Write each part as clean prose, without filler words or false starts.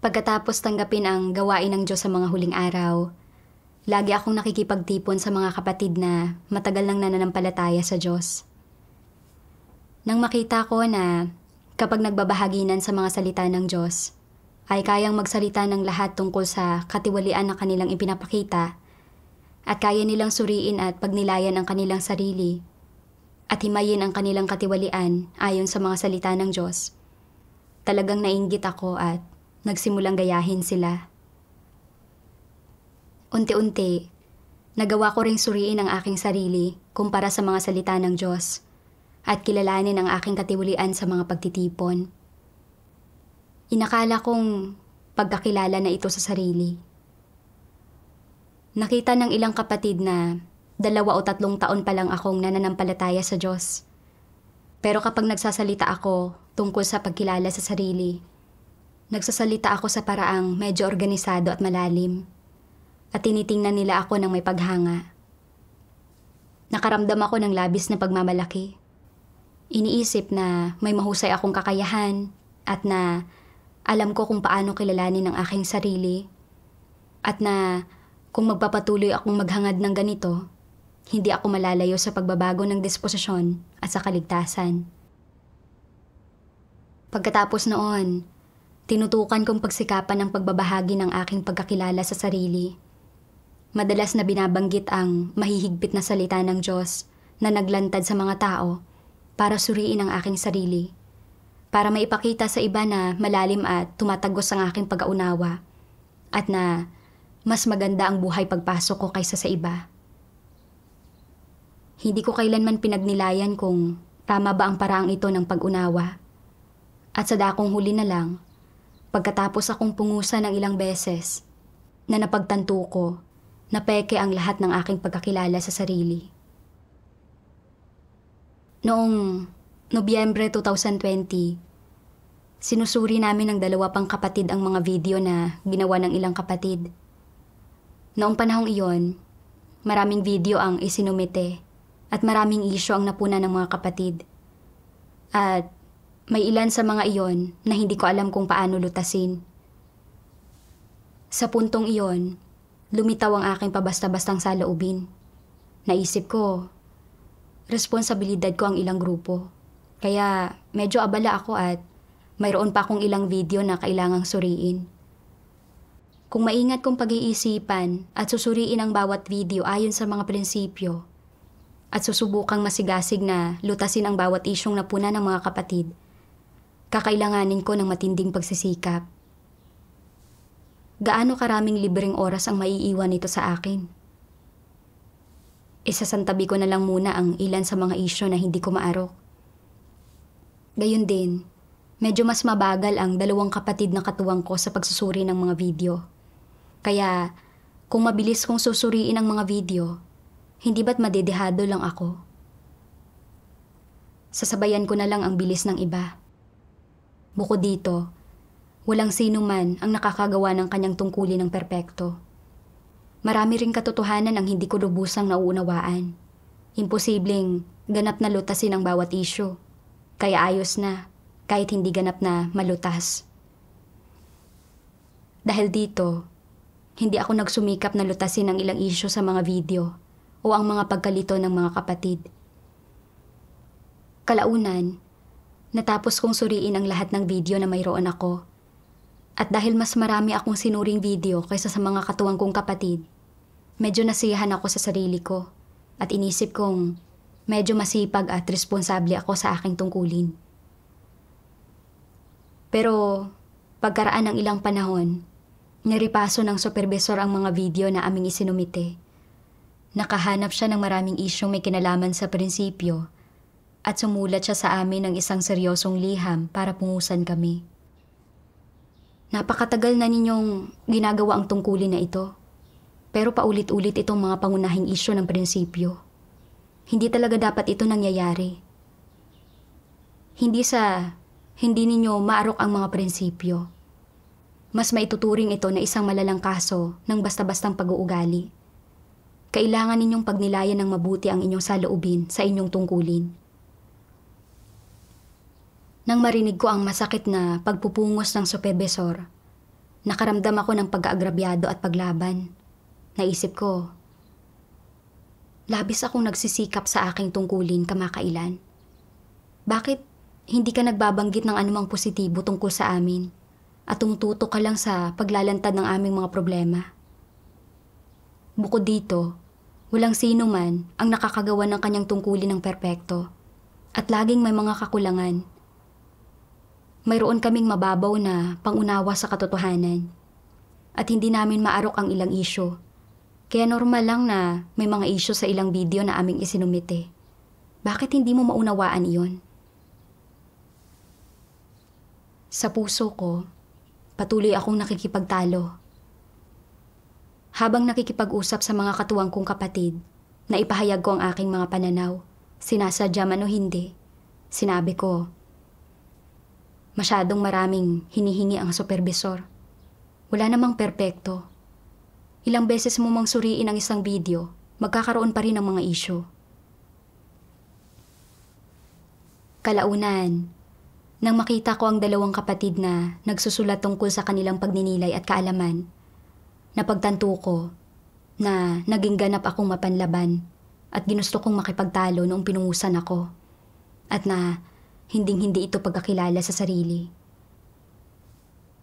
Pagkatapos tanggapin ang gawain ng Diyos sa mga huling araw, lagi akong nakikipagtipon sa mga kapatid na matagal nang nananampalataya sa Diyos. Nang makita ko na kapag nagbabahaginan sa mga salita ng Diyos, ay kayang magsalita ng lahat tungkol sa katiwalian na kanilang ipinapakita at kaya nilang suriin at pagnilayan ang kanilang sarili at himayin ang kanilang katiwalian ayon sa mga salita ng Diyos, talagang nainggit ako at nagsimulang gayahin sila. Unti-unti, nagawa ko ring suriin ang aking sarili kumpara sa mga salita ng Diyos at kilalanin ang aking katiwalian sa mga pagtitipon. Inakala kong pagkakilala na ito sa sarili. Nakita ng ilang kapatid na 2 o 3 taon pa lang akong nananampalataya sa Diyos. Pero kapag nagsasalita ako tungkol sa pagkilala sa sarili, nagsasalita ako sa paraang medyo organisado at malalim at tinitingnan nila ako ng may paghanga. Nakaramdam ako ng labis na pagmamalaki. Iniisip na may mahusay akong kakayahan at na alam ko kung paano kilalanin ang aking sarili at na kung magpapatuloy akong maghangad ng ganito, hindi ako malalayo sa pagbabago ng disposisyon at sa kaligtasan. Pagkatapos noon, tinutukan kong pagsikapan ng pagbabahagi ng aking pagkakilala sa sarili. Madalas na binabanggit ang mahihigpit na salita ng Diyos na naglantad sa mga tao para suriin ang aking sarili, para maipakita sa iba na malalim at tumatagos ang aking pag-aunawa at na mas maganda ang buhay pagpasok ko kaysa sa iba. Hindi ko kailanman pinagnilayan kung tama ba ang paraang ito ng pag-unawa. At sa dakong huli na lang, pagkatapos akong pungusan ng ilang beses, na napagtanto ko na peke ang lahat ng aking pagkakilala sa sarili. Noong Nobyembre 2020, sinusuri namin ng 2 pang kapatid ang mga video na ginawa ng ilang kapatid. Noong panahong iyon, maraming video ang isinumite at maraming isyu ang napuna ng mga kapatid. At may ilan sa mga iyon na hindi ko alam kung paano lutasin. Sa puntong iyon, lumitaw ang aking pabasta-bastang saloobin. Naisip ko, responsibilidad ko ang ilang grupo. Kaya medyo abala ako at mayroon pa akong ilang video na kailangang suriin. Kung maingat kong pag-iisipan at susuriin ang bawat video ayon sa mga prinsipyo, at susubukang masigasig na lutasin ang bawat isyong napuna ng mga kapatid, kakailanganin ko ng matinding pagsisikap. Gaano karaming libreng oras ang maiiwan nito sa akin? Isasantabi ko na lang muna ang ilan sa mga isyu na hindi ko maarok. Gayun din, medyo mas mabagal ang 2 kapatid na katuwang ko sa pagsusuri ng mga video. Kaya, kung mabilis kong susuriin ang mga video, hindi ba't madedehado lang ako? Sasabayan ko na lang ang bilis ng iba. Bukod dito, walang sino man ang nakakagawa ng kanyang tungkulin ng perpekto. Marami ring katotohanan ang hindi ko lubusang nauunawaan. Imposibleng ganap na lutasin ang bawat isyu. Kaya ayos na, kahit hindi ganap na malutas. Dahil dito, hindi ako nagsumikap na lutasin ang ilang isyu sa mga video o ang mga pagkalito ng mga kapatid. Kalaunan, natapos kong suriin ang lahat ng video na mayroon ako. At dahil mas marami akong sinuring video kaysa sa mga katuwang kong kapatid, medyo nasiyahan ako sa sarili ko at inisip kong medyo masipag at responsable ako sa aking tungkulin. Pero pagkaraan ng ilang panahon, niripaso ng supervisor ang mga video na aming isinumite. Nakahanap siya ng maraming isyong may kinalaman sa prinsipyo at sumulat siya sa amin ng isang seryosong liham para pungusan kami. Napakatagal na ninyong ginagawa ang tungkulin na ito, pero paulit-ulit itong mga pangunahing isyu ng prinsipyo. Hindi talaga dapat ito nangyayari. Hindi ninyo maarok ang mga prinsipyo. Mas maituturing ito na isang malalang kaso ng basta-bastang pag-uugali. Kailangan ninyong pagnilayan ng mabuti ang inyong saloobin sa inyong tungkulin. Nang marinig ko ang masakit na pagpupungos ng supervisor, Nakaramdam ako ng pag-aagrabyado at paglaban. Naisip ko, labis akong nagsisikap sa aking tungkulin kamakailan. Bakit hindi ka nagbabanggit ng anumang positibo tungkol sa amin at tumututok ka lang sa paglalantad ng aming mga problema? Bukod dito, walang sino man ang nakakagawa ng kanyang tungkulin ng perpekto at laging may mga kakulangan. Mayroon kaming mababaw na pangunawa sa katotohanan at hindi namin maarok ang ilang isyu. Kaya normal lang na may mga isyu sa ilang video na aming isinumite. Bakit hindi mo maunawaan iyon? Sa puso ko, patuloy akong nakikipagtalo. Habang nakikipag-usap sa mga katuwang kong kapatid, na ipahayag ko ang aking mga pananaw, sinasadya man o hindi, sinabi ko, masyadong maraming hinihingi ang supervisor. Wala namang perpekto. Ilang beses mo mang suriin ang isang video, magkakaroon pa rin ng mga issue. Kalaunan, nang makita ko ang dalawang kapatid na nagsusulat tungkol sa kanilang pagninilay at kaalaman, napagtanto ko na naging ganap akong mapanlaban at ginusto kong makipagtalo noong pinungusan ako at na hinding-hindi ito pagkakilala sa sarili.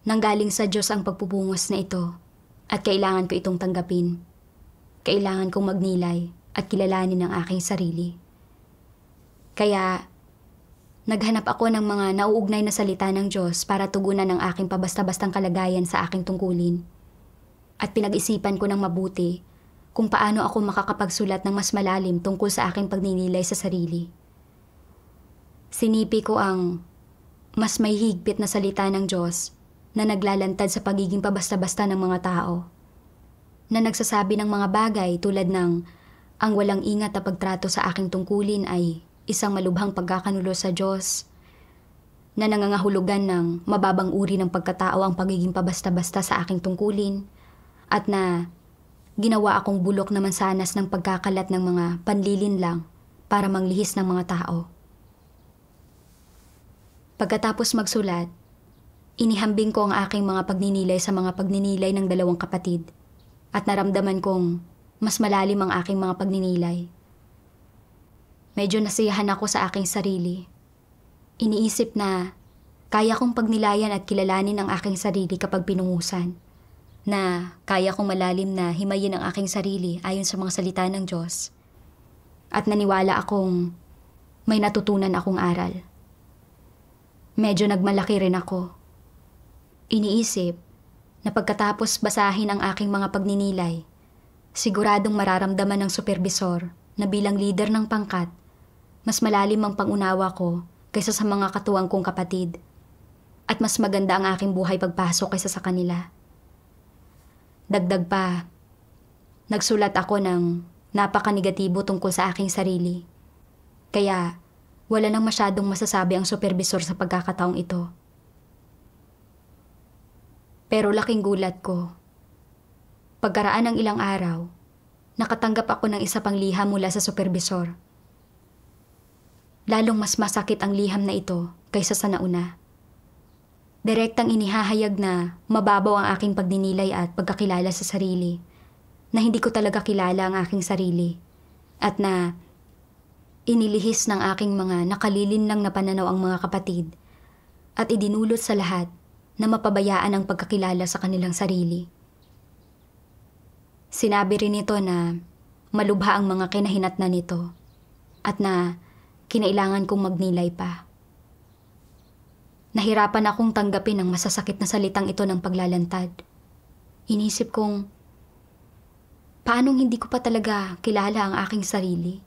Nanggaling sa Diyos ang pagpupungos na ito at kailangan ko itong tanggapin. Kailangan kong magnilay at kilalanin ang aking sarili. Kaya, naghanap ako ng mga nauugnay na salita ng Diyos para tugunan ang aking pabasta-bastang kalagayan sa aking tungkulin. At pinag-isipan ko ng mabuti kung paano ako makakapagsulat ng mas malalim tungkol sa aking pagninilay sa sarili. Sinipi ko ang mas may higpit na salita ng Diyos na naglalantad sa pagiging pabasta-basta ng mga tao, na nagsasabi ng mga bagay tulad ng ang walang ingat na pagtrato sa aking tungkulin ay isang malubhang pagkakanulo sa Diyos, na nangangahulugan ng mababang uri ng pagkatao ang pagiging pabasta-basta sa aking tungkulin, at na ginawa akong bulok na mansanas ng pagkakalat ng mga panlilinlang para manglihis ng mga tao. Pagkatapos magsulat, inihambing ko ang aking mga pagninilay sa mga pagninilay ng dalawang kapatid at naramdaman kong mas malalim ang aking mga pagninilay. Medyo nasiyahan ako sa aking sarili. Iniisip na kaya kong pagnilayan at kilalanin ang aking sarili kapag pinungusan, na kaya kong malalim na himayin ang aking sarili ayon sa mga salita ng Diyos, at naniwala akong may natutunan akong aral. Medyo nagmalaki rin ako. Iniisip na pagkatapos basahin ang aking mga pagninilay, siguradong mararamdaman ng supervisor na bilang leader ng pangkat, mas malalim ang pangunawa ko kaysa sa mga katuwang kong kapatid, at mas maganda ang aking buhay pagpasok kaysa sa kanila. Dagdag pa, nagsulat ako ng napaka-negatibo tungkol sa aking sarili. Kaya, wala nang masyadong masasabi ang supervisor sa pagkakataong ito. Pero laking gulat ko. Pagkaraan ng ilang araw, nakatanggap ako ng isa pang liham mula sa supervisor. Lalong mas masakit ang liham na ito kaysa sa nauna. Direktang inihahayag na mababaw ang aking pagninilay at pagkakilala sa sarili, na hindi ko talaga kilala ang aking sarili, at na inilihis ng aking mga nakalilinlang na pananaw ang mga kapatid, at idinulot sa lahat na mapabayaan ang pagkakilala sa kanilang sarili. Sinabi rin nito na malubha ang mga kinahinatnan nito, at na kinailangan kong magnilay pa. Nahirapan akong tanggapin ang masasakit na salitang ito ng paglalantad. Inisip kong, paanong hindi ko pa talaga kilala ang aking sarili?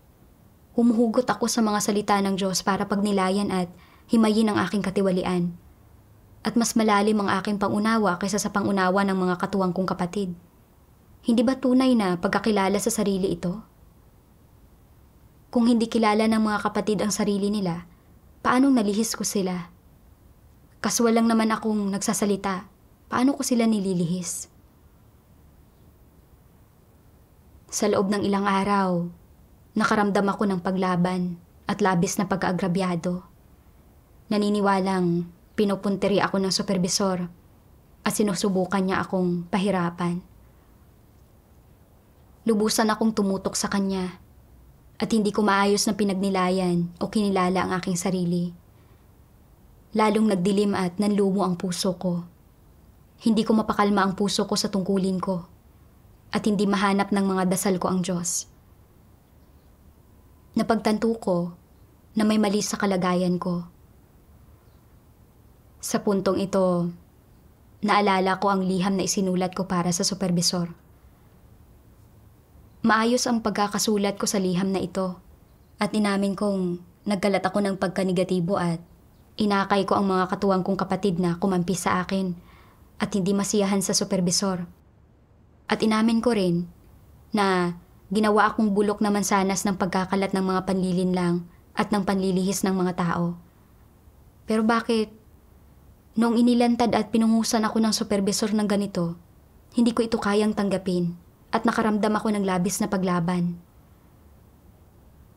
Humuhugot ako sa mga salita ng Diyos para pagnilayan at himayin ang aking katiwalian. At mas malalim ang aking pangunawa kaysa sa pangunawa ng mga katuwang kong kapatid. Hindi ba tunay na pagkakilala sa sarili ito? Kung hindi kilala ng mga kapatid ang sarili nila, paanong nalihis ko sila? Kaswal lang naman akong nagsasalita, paano ko sila nililihis? Sa loob ng ilang araw, nakaramdam ako ng paglaban at labis na pag-aagrabyado. Naniniwalang pinupuntiri ako ng supervisor at sinusubukan niya akong pahirapan. Lubusan akong tumutok sa kanya at hindi ko maayos na pinagnilayan o kinilala ang aking sarili. Lalong nagdilim at nanlumo ang puso ko. Hindi ko mapakalma ang puso ko sa tungkulin ko at hindi mahanap ng mga dasal ko ang Diyos. Napagtanto ko na may mali sa kalagayan ko. Sa puntong ito, naalala ko ang liham na isinulat ko para sa supervisor. Maayos ang pagkakasulat ko sa liham na ito at inamin kong nagkalat ako ng pagkanegatibo at inakay ko ang mga katuwang kong kapatid na kumampi sa akin at hindi masiyahan sa supervisor. At inamin ko rin na ginawa akong bulok na mansanas ng pagkakalat ng mga panlilinlang at ng panlilihis ng mga tao. Pero bakit noong inilantad at pinungusan ako ng supervisor ng ganito, hindi ko ito kayang tanggapin at nakaramdam ako ng labis na paglaban?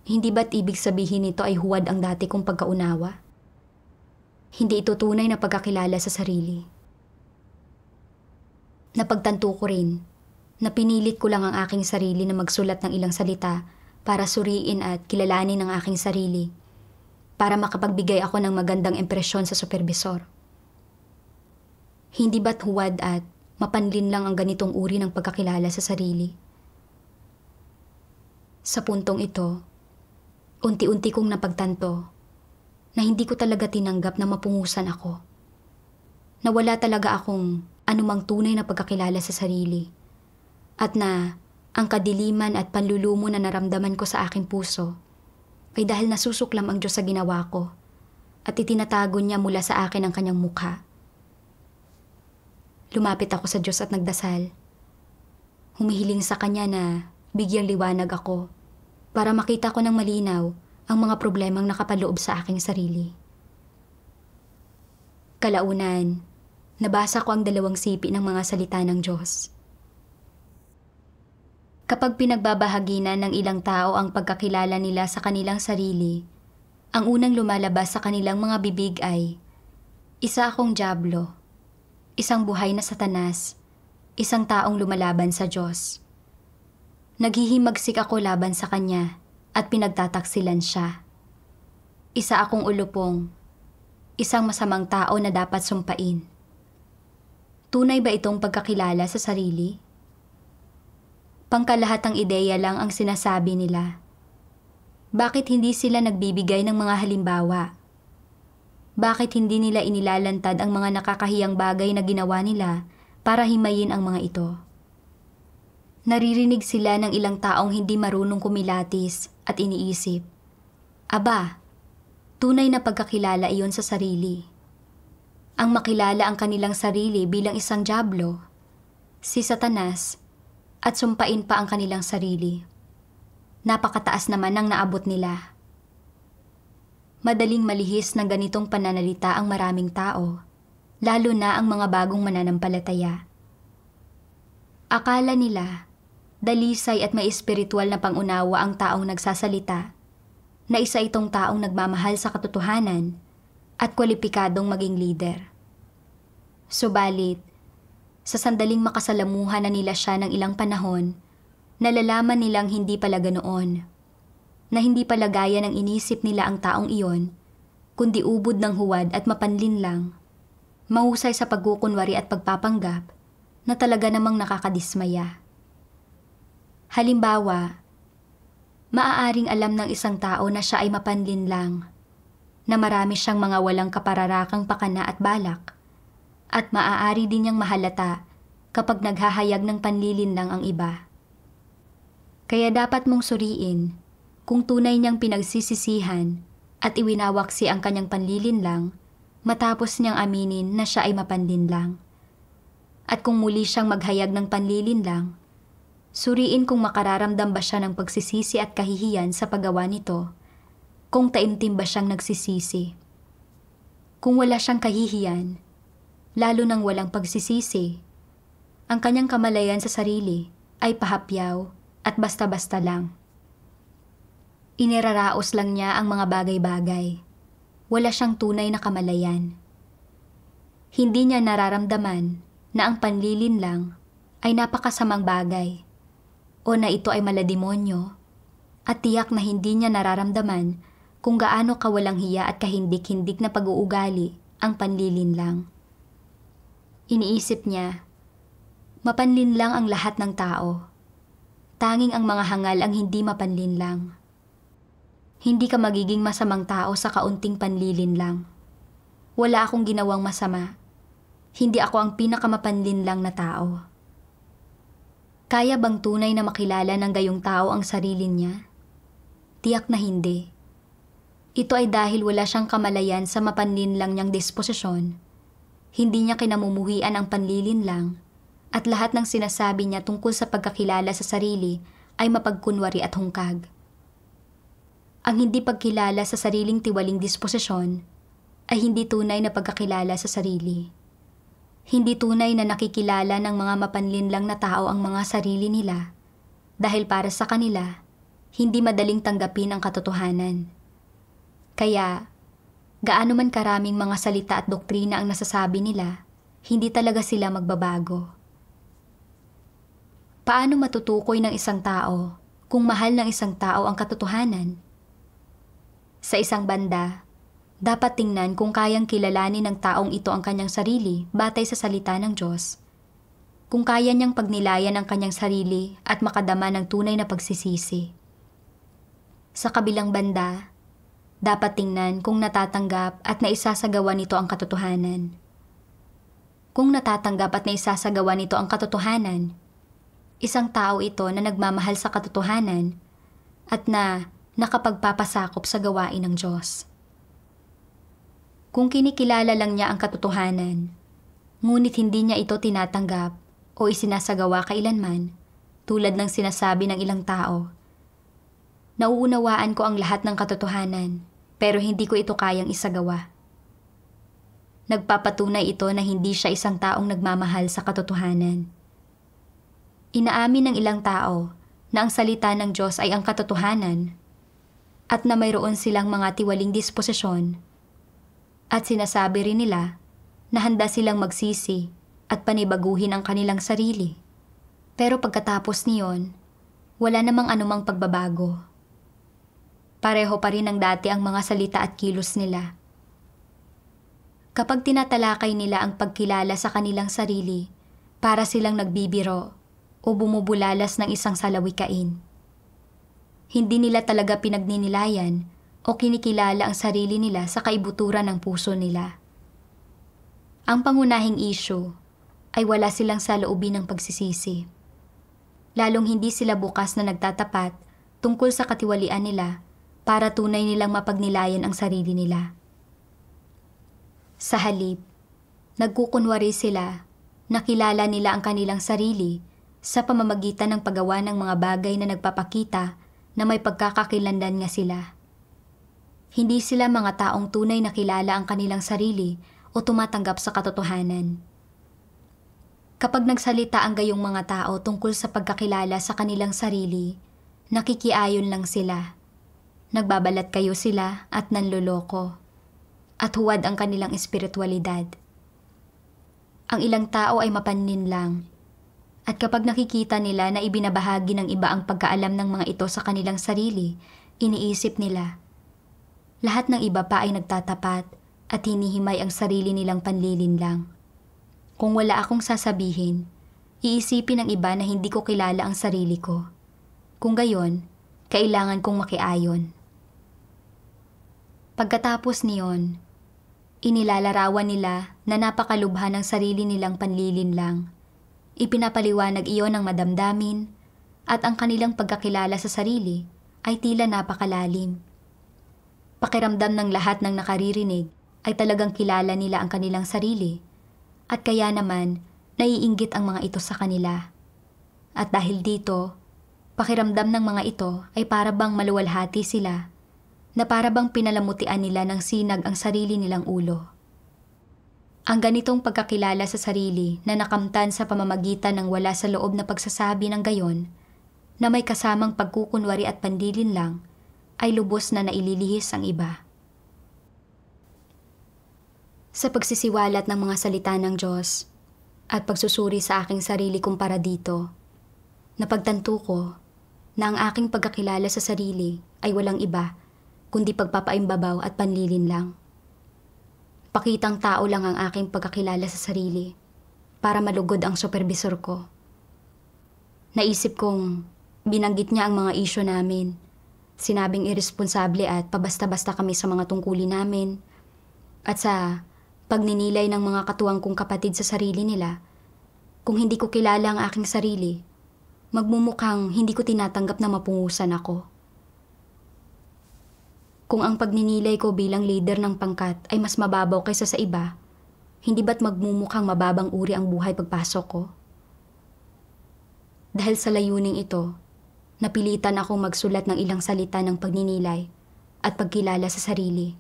Hindi ba't ibig sabihin nito ay huwad ang dati kong pagkaunawa? Hindi ito tunay na pagkakilala sa sarili. Napagtanto ko rin na pinilit ko lang ang aking sarili na magsulat ng ilang salita para suriin at kilalanin ang aking sarili, para makapagbigay ako ng magandang impresyon sa supervisor. Hindi ba't huwad at mapanlin lang ang ganitong uri ng pagkakilala sa sarili? Sa puntong ito, unti-unti kong napagtanto na hindi ko talaga tinanggap na mapungusan ako. Na wala talaga akong anumang tunay na pagkakilala sa sarili. At na ang kadiliman at panlulumo na naramdaman ko sa aking puso ay dahil nasusuklam ang Diyos sa ginawa ko at itinatago niya mula sa akin ang kanyang mukha. Lumapit ako sa Diyos at nagdasal. Humihiling sa Kanya na bigyang liwanag ako para makita ko ng malinaw ang mga problemang nakapaloob sa aking sarili. Kalaunan, nabasa ko ang 2 sipi ng mga salita ng Diyos. Kapag pinagbabahaginan ng ilang tao ang pagkakilala nila sa kanilang sarili, ang unang lumalabas sa kanilang mga bibig ay, isa akong dyablo, isang buhay na Satanas, isang taong lumalaban sa Diyos. Naghihimagsik ako laban sa Kanya at pinagtataksilan siya. Isa akong ulupong, isang masamang tao na dapat sumpain. Tunay ba itong pagkakilala sa sarili? Pangkalahatang ideya lang ang sinasabi nila. Bakit hindi sila nagbibigay ng mga halimbawa? Bakit hindi nila inilalantad ang mga nakakahiyang bagay na ginawa nila para himayin ang mga ito? Naririnig sila ng ilang taong hindi marunong kumilatis at iniisip, aba, tunay na pagkakilala iyon sa sarili. Ang makilala ang kanilang sarili bilang isang dyablo, si Satanas, at sumpain pa ang kanilang sarili. Napakataas naman ang naabot nila. Madaling malihis ng ganitong pananalita ang maraming tao, lalo na ang mga bagong mananampalataya. Akala nila, dalisay at may espiritual na pangunawa ang taong nagsasalita, na isa itong taong nagmamahal sa katotohanan at kwalipikadong maging leader. Subalit, sa sandaling makasalamuhan na nila siya ng ilang panahon, nalalaman nilang hindi pala ganoon, na hindi pala gaya ng inisip nila ang taong iyon, kundi ubod ng huwad at mapanlin lang, mahusay sa pagkukunwari at pagpapanggap na talaga namang nakakadismaya. Halimbawa, maaaring alam ng isang tao na siya ay mapanlin lang, na marami siyang mga walang kapararakang pakana at balak, at maaari din niyang mahalata kapag naghahayag ng panlilin lang ang iba. Kaya dapat mong suriin kung tunay niyang pinagsisisihan at iwinawaksi ang kanyang panlilinlang matapos niyang aminin na siya ay mapanlinlang. At kung muli siyang maghayag ng panlilinlang, suriin kung makararamdam ba siya ng pagsisisi at kahihiyan sa paggawa nito, kung taimtim ba siyang nagsisisi. Kung wala siyang kahihiyan, lalo nang walang pagsisisi, ang kanyang kamalayan sa sarili ay pahapyaw at basta-basta lang. Iniraraos lang niya ang mga bagay-bagay. Wala siyang tunay na kamalayan. Hindi niya nararamdaman na ang panlilinlang ay napakasamang bagay o na ito ay malademonyo at tiyak na hindi niya nararamdaman kung gaano kawalang hiya at kahindik-hindik na pag-uugali ang panlilinlang. Iniisip niya, mapanlinlang ang lahat ng tao. Tanging ang mga hangal ang hindi mapanlinlang. Hindi ka magiging masamang tao sa kaunting panlilinlang. Wala akong ginawang masama. Hindi ako ang pinakamapanlinlang na tao. Kaya bang tunay na makilala ng gayong tao ang sarili niya? Tiyak na hindi. Ito ay dahil wala siyang kamalayan sa mapanlinlang niyang disposisyon. Hindi niya kinamumuhian ang panlilinlang at lahat ng sinasabi niya tungkol sa pagkakilala sa sarili ay mapagkunwari at hungkag. Ang hindi pagkilala sa sariling tiwaling disposisyon ay hindi tunay na pagkakilala sa sarili. Hindi tunay na nakikilala ng mga mapanlinlang na tao ang mga sarili nila dahil para sa kanila, hindi madaling tanggapin ang katotohanan. Kaya, gaano man karaming mga salita at doktrina ang nasasabi nila, hindi talaga sila magbabago. Paano matutukoy ng isang tao kung mahal ng isang tao ang katotohanan? Sa isang banda, dapat tingnan kung kayang kilalanin ng taong ito ang kanyang sarili batay sa salita ng Diyos. Kung kaya niyang pagnilayan ang kanyang sarili at makadama ng tunay na pagsisisi. Sa kabilang banda, dapat tingnan kung natatanggap at naisasagawa nito ang katotohanan. Kung natatanggap at naisasagawa nito ang katotohanan, isang tao ito na nagmamahal sa katotohanan at na nakapagpapasakop sa gawain ng Diyos. Kung kinikilala lang niya ang katotohanan, ngunit hindi niya ito tinatanggap o isinasagawa kailanman, tulad ng sinasabi ng ilang tao, nauunawaan ko ang lahat ng katotohanan, pero hindi ko ito kayang isagawa. Nagpapatunay ito na hindi siya isang taong nagmamahal sa katotohanan. Inaamin ng ilang tao na ang salita ng Diyos ay ang katotohanan at na mayroon silang mga tiwaling disposisyon at sinasabi rin nila na handa silang magsisi at panibaguhin ang kanilang sarili. Pero pagkatapos niyon, wala namang anumang pagbabago. Pareho pa rin ng dati ang mga salita at kilos nila. Kapag tinatalakay nila ang pagkilala sa kanilang sarili, para silang nagbibiro o bumubulalas ng isang salawikain. Hindi nila talaga pinagninilayan o kinikilala ang sarili nila sa kaibuturan ng puso nila. Ang pangunahing issue ay wala silang saloobin ng pagsisisi. Lalong hindi sila bukas na nagtatapat tungkol sa katiwalian nila para tunay nilang mapagnilayan ang sarili nila. Sa halip, nagkukunwari sila na kilala nila ang kanilang sarili sa pamamagitan ng paggawa ng mga bagay na nagpapakita na may pagkakakilanlan nga sila. Hindi sila mga taong tunay na kilala ang kanilang sarili o tumatanggap sa katotohanan. Kapag nagsalita ang gayong mga tao tungkol sa pagkakilala sa kanilang sarili, nakikiayon lang sila. Nagbabalat kayo sila at nanloloko. At huwad ang kanilang espiritualidad. Ang ilang tao ay mapanlinlang. At kapag nakikita nila na ibinabahagi ng iba ang pagkaalam ng mga ito sa kanilang sarili, iniisip nila, lahat ng iba pa ay nagtatapat at hinihimay ang sarili nilang panlilinlang. Kung wala akong sasabihin, iisipin ng iba na hindi ko kilala ang sarili ko. Kung gayon, kailangan kong makiayon. Pagkatapos niyon, inilalarawan nila na napakalubha ng sarili nilang panlilinlang. Ipinapaliwanag iyon ng madamdamin at ang kanilang pagkakilala sa sarili ay tila napakalalim. Pakiramdam ng lahat ng nakaririnig ay talagang kilala nila ang kanilang sarili at kaya naman naiinggit ang mga ito sa kanila. At dahil dito, pakiramdam ng mga ito ay para bang maluwalhati sila na para bang pinalamutian nila ng sinag ang sarili nilang ulo. Ang ganitong pagkakilala sa sarili na nakamtan sa pamamagitan ng wala sa loob na pagsasabi ng gayon, na may kasamang pagkukunwari at panlilinlang, ay lubos na naililihis ang iba. Sa pagsisiwalat ng mga salita ng Diyos, at pagsusuri sa aking sarili kumpara dito, napagtanto ko na ang aking pagkakilala sa sarili ay walang iba kundi pagpapaimbabaw at panlilin lang. Pakitang tao lang ang aking pagkakilala sa sarili para malugod ang supervisor ko. Naisip kong binanggit niya ang mga isyu namin. Sinabing irresponsable at pabasta-basta kami sa mga tungkulin namin. At sa pagninilay ng mga katuwang kong kapatid sa sarili nila, kung hindi ko kilala ang aking sarili, magmumukhang hindi ko tinatanggap na mapungusan ako. Kung ang pagninilay ko bilang leader ng pangkat ay mas mababaw kaysa sa iba, hindi ba't magmumukhang mababang uri ang buhay pagpasok ko? Dahil sa layuning ito, napilitan akong magsulat ng ilang salita ng pagninilay at pagkilala sa sarili.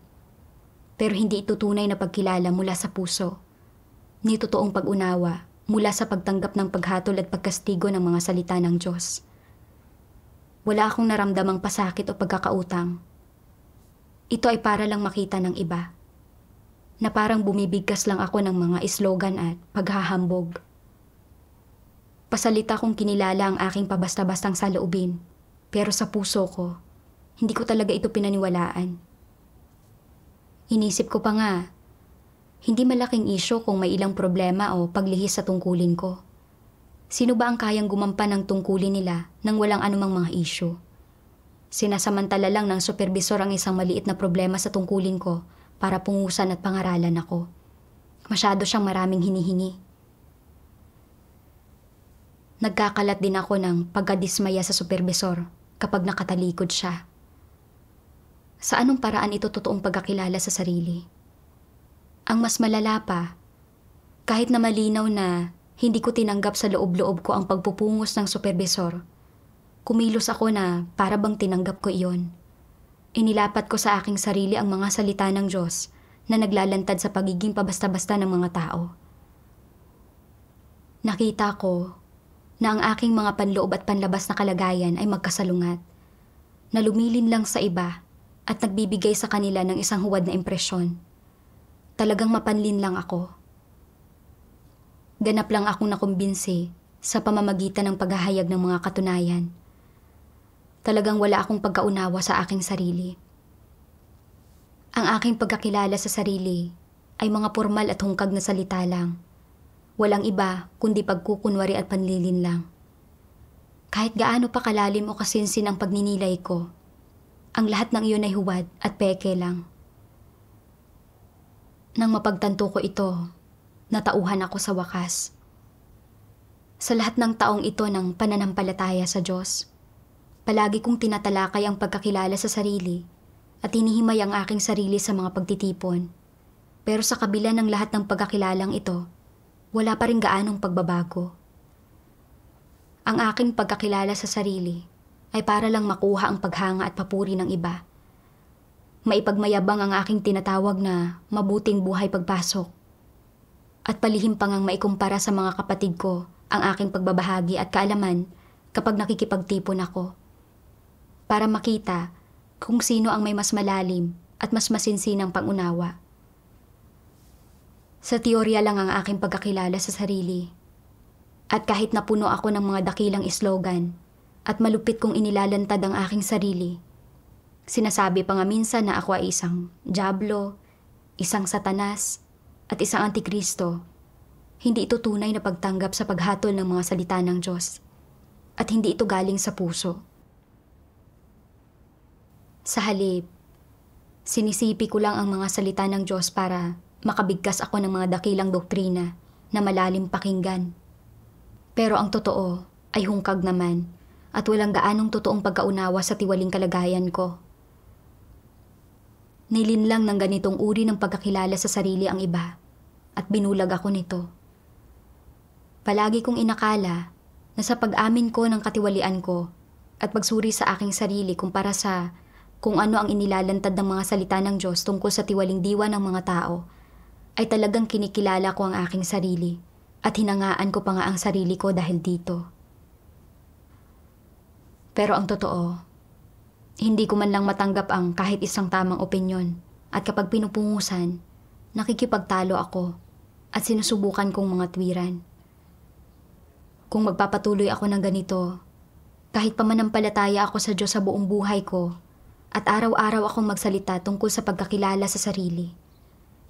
Pero hindi ito tunay na pagkilala mula sa puso, ni totoong pag-unawa mula sa pagtanggap ng paghatol at pagkastigo ng mga salita ng Diyos. Wala akong naramdamang pasakit o pagkakautang. Ito ay para lang makita ng iba, na parang bumibigkas lang ako ng mga slogan at paghahambog. Pasalita kong kinilala ang aking pabasta-bastang saloobin, pero sa puso ko, hindi ko talaga ito pinaniwalaan. Inisip ko pa nga, hindi malaking isyo kung may ilang problema o paglihis sa tungkulin ko. Sino ba ang kayang gumampan ng tungkulin nila nang walang anumang mga isyo? Sinasamantala lang ng supervisor ang isang maliit na problema sa tungkulin ko para pungusan at pangaralan ako. Masyado siyang maraming hinihingi. Nagkakalat din ako ng pagkadismaya sa supervisor kapag nakatalikod siya. Sa anong paraan ito totoong pagkakilala sa sarili? Ang mas malala pa, kahit na malinaw na hindi ko tinanggap sa loob-loob ko ang pagpupungos ng supervisor, kumilos ako na para bang tinanggap ko iyon. Inilapat ko sa aking sarili ang mga salita ng Diyos na naglalantad sa pagiging pabasta-basta ng mga tao. Nakita ko na ang aking mga panloob at panlabas na kalagayan ay magkasalungat, na lumilin lang sa iba at nagbibigay sa kanila ng isang huwad na impresyon. Talagang mapanlin lang ako. Ganap lang akong nakumbinsi sa pamamagitan ng paghahayag ng mga katunayan. Talagang wala akong pagkaunawa sa aking sarili. Ang aking pagkakilala sa sarili ay mga formal at hungkag na salita lang. Walang iba kundi pagkukunwari at panlilin lang. Kahit gaano pa kalalim o kasinsin ang pagninilay ko, ang lahat ng iyon ay huwad at peke lang. Nang mapagtanto ko ito, natauhan ako sa wakas. Sa lahat ng taong ito ng pananampalataya sa Diyos, palagi kong tinatalakay ang pagkakilala sa sarili at hinihimay ang aking sarili sa mga pagtitipon. Pero sa kabila ng lahat ng pagkakilalang ito, wala pa rin gaanong pagbabago. Ang aking pagkakilala sa sarili ay para lang makuha ang paghanga at papuri ng iba. Maipagmayabang ang aking tinatawag na mabuting buhay pagpasok. At palihim pa ngang maikumpara sa mga kapatid ko ang aking pagbabahagi at kaalaman kapag nakikipagtipon ako. Para makita kung sino ang may mas malalim at mas masinsinang pangunawa. Sa teorya lang ang aking pagkakilala sa sarili. At kahit napuno ako ng mga dakilang slogan at malupit kong inilalantad ang aking sarili, sinasabi pa nga minsan na ako ay isang diablo, isang satanas, at isang antikristo, hindi ito tunay na pagtanggap sa paghatol ng mga salita ng Diyos. At hindi ito galing sa puso. Sa halip, sinisipi ko lang ang mga salita ng Diyos para makabigkas ako ng mga dakilang doktrina na malalim pakinggan. Pero ang totoo ay hungkag naman at walang gaanong totoong pagkaunawa sa tiwaling kalagayan ko. Nilinlang ng ganitong uri ng pagkakilala sa sarili ang iba at binulag ako nito. Palagi kong inakala na sa pag-amin ko ng katiwalian ko at pagsuri sa aking sarili kumpara sa kung ano ang inilalantad ng mga salita ng Diyos tungkol sa tiwaling diwa ng mga tao, ay talagang kinikilala ko ang aking sarili at hinangaan ko pa nga ang sarili ko dahil dito. Pero ang totoo, hindi ko man lang matanggap ang kahit isang tamang opinyon at kapag pinupungusan, nakikipagtalo ako at sinusubukan kong mga tuwiran. Kung magpapatuloy ako ng ganito, kahit pa manampalataya ako sa Diyos sa buong buhay ko at araw-araw akong magsalita tungkol sa pagkakilala sa sarili,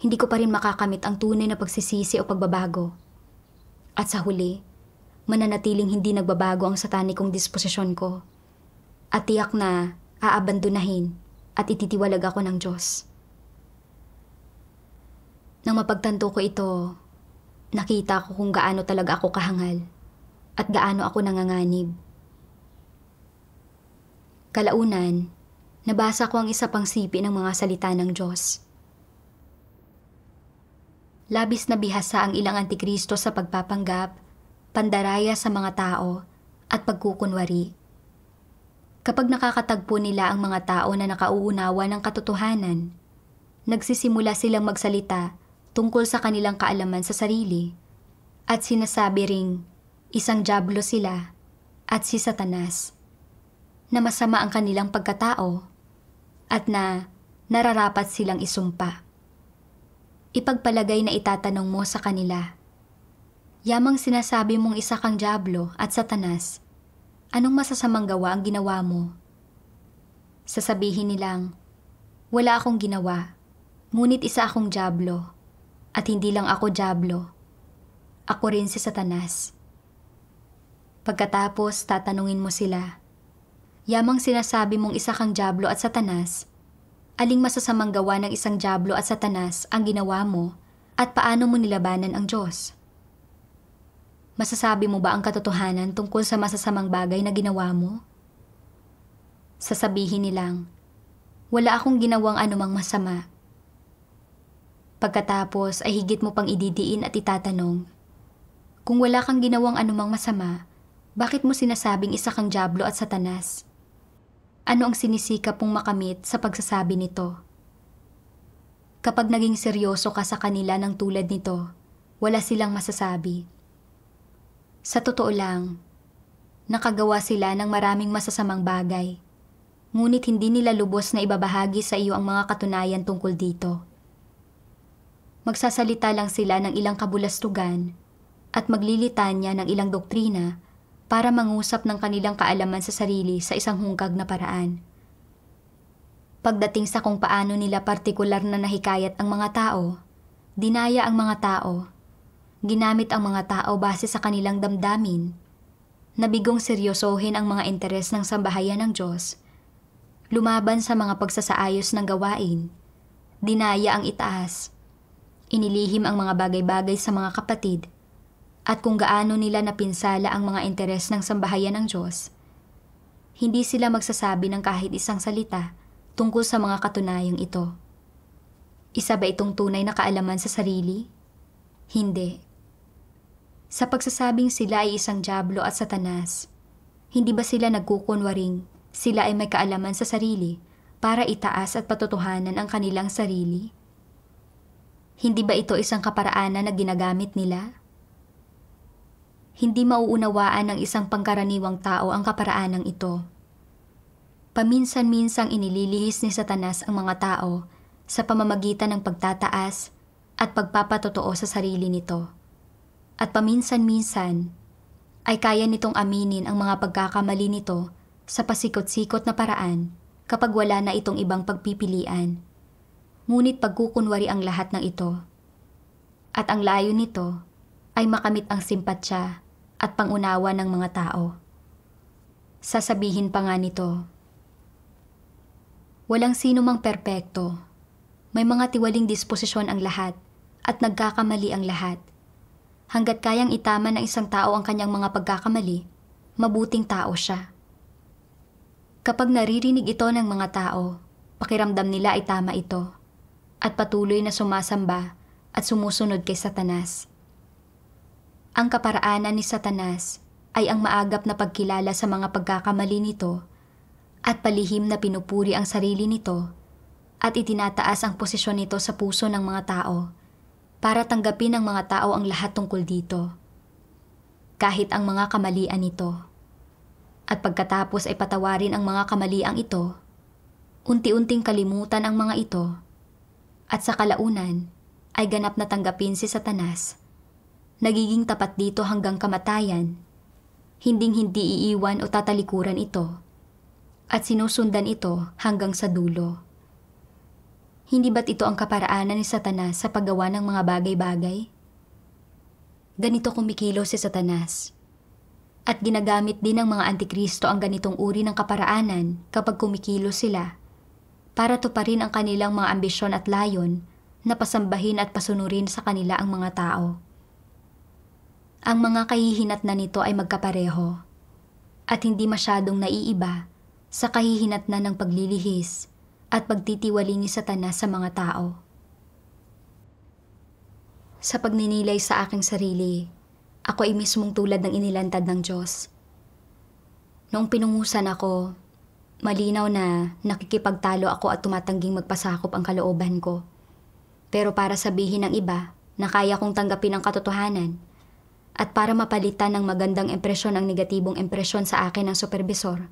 hindi ko pa rin makakamit ang tunay na pagsisisi o pagbabago. At sa huli, mananatiling hindi nagbabago ang satanikong disposisyon ko at tiyak na aabandonahin at ititiwalag ako ng Diyos. Nang mapagtanto ko ito, nakita ko kung gaano talaga ako kahangal at gaano ako nanganganib. Kalaunan, nabasa ko ang isa pang sipi ng mga salita ng Diyos. Labis na bihasa ang ilang antikristo sa pagpapanggap, pandaraya sa mga tao, at pagkukunwari. Kapag nakakatagpo nila ang mga tao na nakauunawa ng katotohanan, nagsisimula silang magsalita tungkol sa kanilang kaalaman sa sarili, at sinasabi ring isang dyablo sila at si Satanas, na masama ang kanilang pagkatao at na nararapat silang isumpa. Ipagpalagay na itatanong mo sa kanila, yamang sinasabi mong isa kang dyablo at Satanas, anong masasamang gawa ang ginawa mo? Sasabihin nilang, wala akong ginawa, ngunit isa akong dyablo, at hindi lang ako dyablo, ako rin si Satanas. Pagkatapos tatanungin mo sila, yamang sinasabi mong isa kang dyablo at Satanas, aling masasamang gawa ng isang dyablo at Satanas ang ginawa mo at paano mo nilabanan ang Diyos? Masasabi mo ba ang katotohanan tungkol sa masasamang bagay na ginawa mo? Sasabihin nilang, wala akong ginawang anumang masama. Pagkatapos ay higit mo pang ididiin at itatanong, kung wala kang ginawang anumang masama, bakit mo sinasabing isa kang dyablo at Satanas? Ano ang sinisikap mong makamit sa pagsasabi nito? Kapag naging seryoso ka sa kanila ng tulad nito, wala silang masasabi. Sa totoo lang, nakagawa sila ng maraming masasamang bagay, ngunit hindi nila lubos na ibabahagi sa iyo ang mga katunayan tungkol dito. Magsasalita lang sila ng ilang kabulastugan at maglilitanya ng ilang doktrina para mangusap ng kanilang kaalaman sa sarili sa isang hungkag na paraan. Pagdating sa kung paano nila partikular na nahikayat ang mga tao, dinaya ang mga tao, ginamit ang mga tao base sa kanilang damdamin, nabigong seryosohin ang mga interes ng sambahayan ng Diyos, lumaban sa mga pagsasaayos ng gawain, dinaya ang itaas, inilihim ang mga bagay-bagay sa mga kapatid, at kung gaano nila napinsala ang mga interes ng sambahayan ng Diyos, hindi sila magsasabi ng kahit isang salita tungkol sa mga katunayang ito. Isa ba itong tunay na kaalaman sa sarili? Hindi. Sa pagsasabing sila ay isang dyablo at Satanas, hindi ba sila nagkukunwaring sila ay may kaalaman sa sarili para itaas at patotohanan ang kanilang sarili? Hindi ba ito isang kaparaanan na ginagamit nila? Hindi mauunawaan ng isang pangkaraniwang tao ang kaparaanang ito. Paminsan-minsang inililihis ni Satanas ang mga tao sa pamamagitan ng pagtataas at pagpapatotoo sa sarili nito. At paminsan-minsan ay kaya nitong aminin ang mga pagkakamali nito sa pasikot-sikot na paraan kapag wala na itong ibang pagpipilian. Ngunit pagkukunwari ang lahat ng ito. At ang layo nito ay makamit ang simpatsya at pangunawa ng mga tao. Sasabihin pa nga nito, walang sino mang perpekto. May mga tiwaling disposisyon ang lahat at nagkakamali ang lahat. Hanggat kayang itama ng isang tao ang kanyang mga pagkakamali, mabuting tao siya. Kapag naririnig ito ng mga tao, pakiramdam nila ay tama ito at patuloy na sumasamba at sumusunod kay Satanas. Ang kaparaanan ni Satanas ay ang maagap na pagkilala sa mga pagkakamali nito at palihim na pinupuri ang sarili nito at itinataas ang posisyon nito sa puso ng mga tao para tanggapin ng mga tao ang lahat tungkol dito, kahit ang mga kamalian nito. At pagkatapos ay patawarin ang mga kamaliang ito, unti-unting kalimutan ang mga ito at sa kalaunan ay ganap na tanggapin si Satanas. Nagiging tapat dito hanggang kamatayan hinding-hindi iiwan o tatalikuran ito at sinusundan ito hanggang sa dulo. Hindi ba't ito ang kaparaanan ni Satanas sa paggawa ng mga bagay-bagay? Ganito kumikilos si Satanas. At ginagamit din ng mga antikristo ang ganitong uri ng kaparaanan kapag kumikilos sila para tuparin ang kanilang mga ambisyon at layon na pasambahin at pasunurin sa kanila ang mga tao. Ang mga kahihinatnan nito ay magkapareho at hindi masyadong naiiba sa kahihinatnan ng paglilihis at pagtitiwali ni Satanas sa mga tao. Sa pagninilay sa aking sarili, ako ay mismong tulad ng inilantad ng Diyos. Noong pinungusan ako, malinaw na nakikipagtalo ako at tumatangging magpasakop ang kalooban ko. Pero para sabihin ng iba na kaya kong tanggapin ang katotohanan at para mapalitan ng magandang impresyon ang negatibong impresyon sa akin ng supervisor,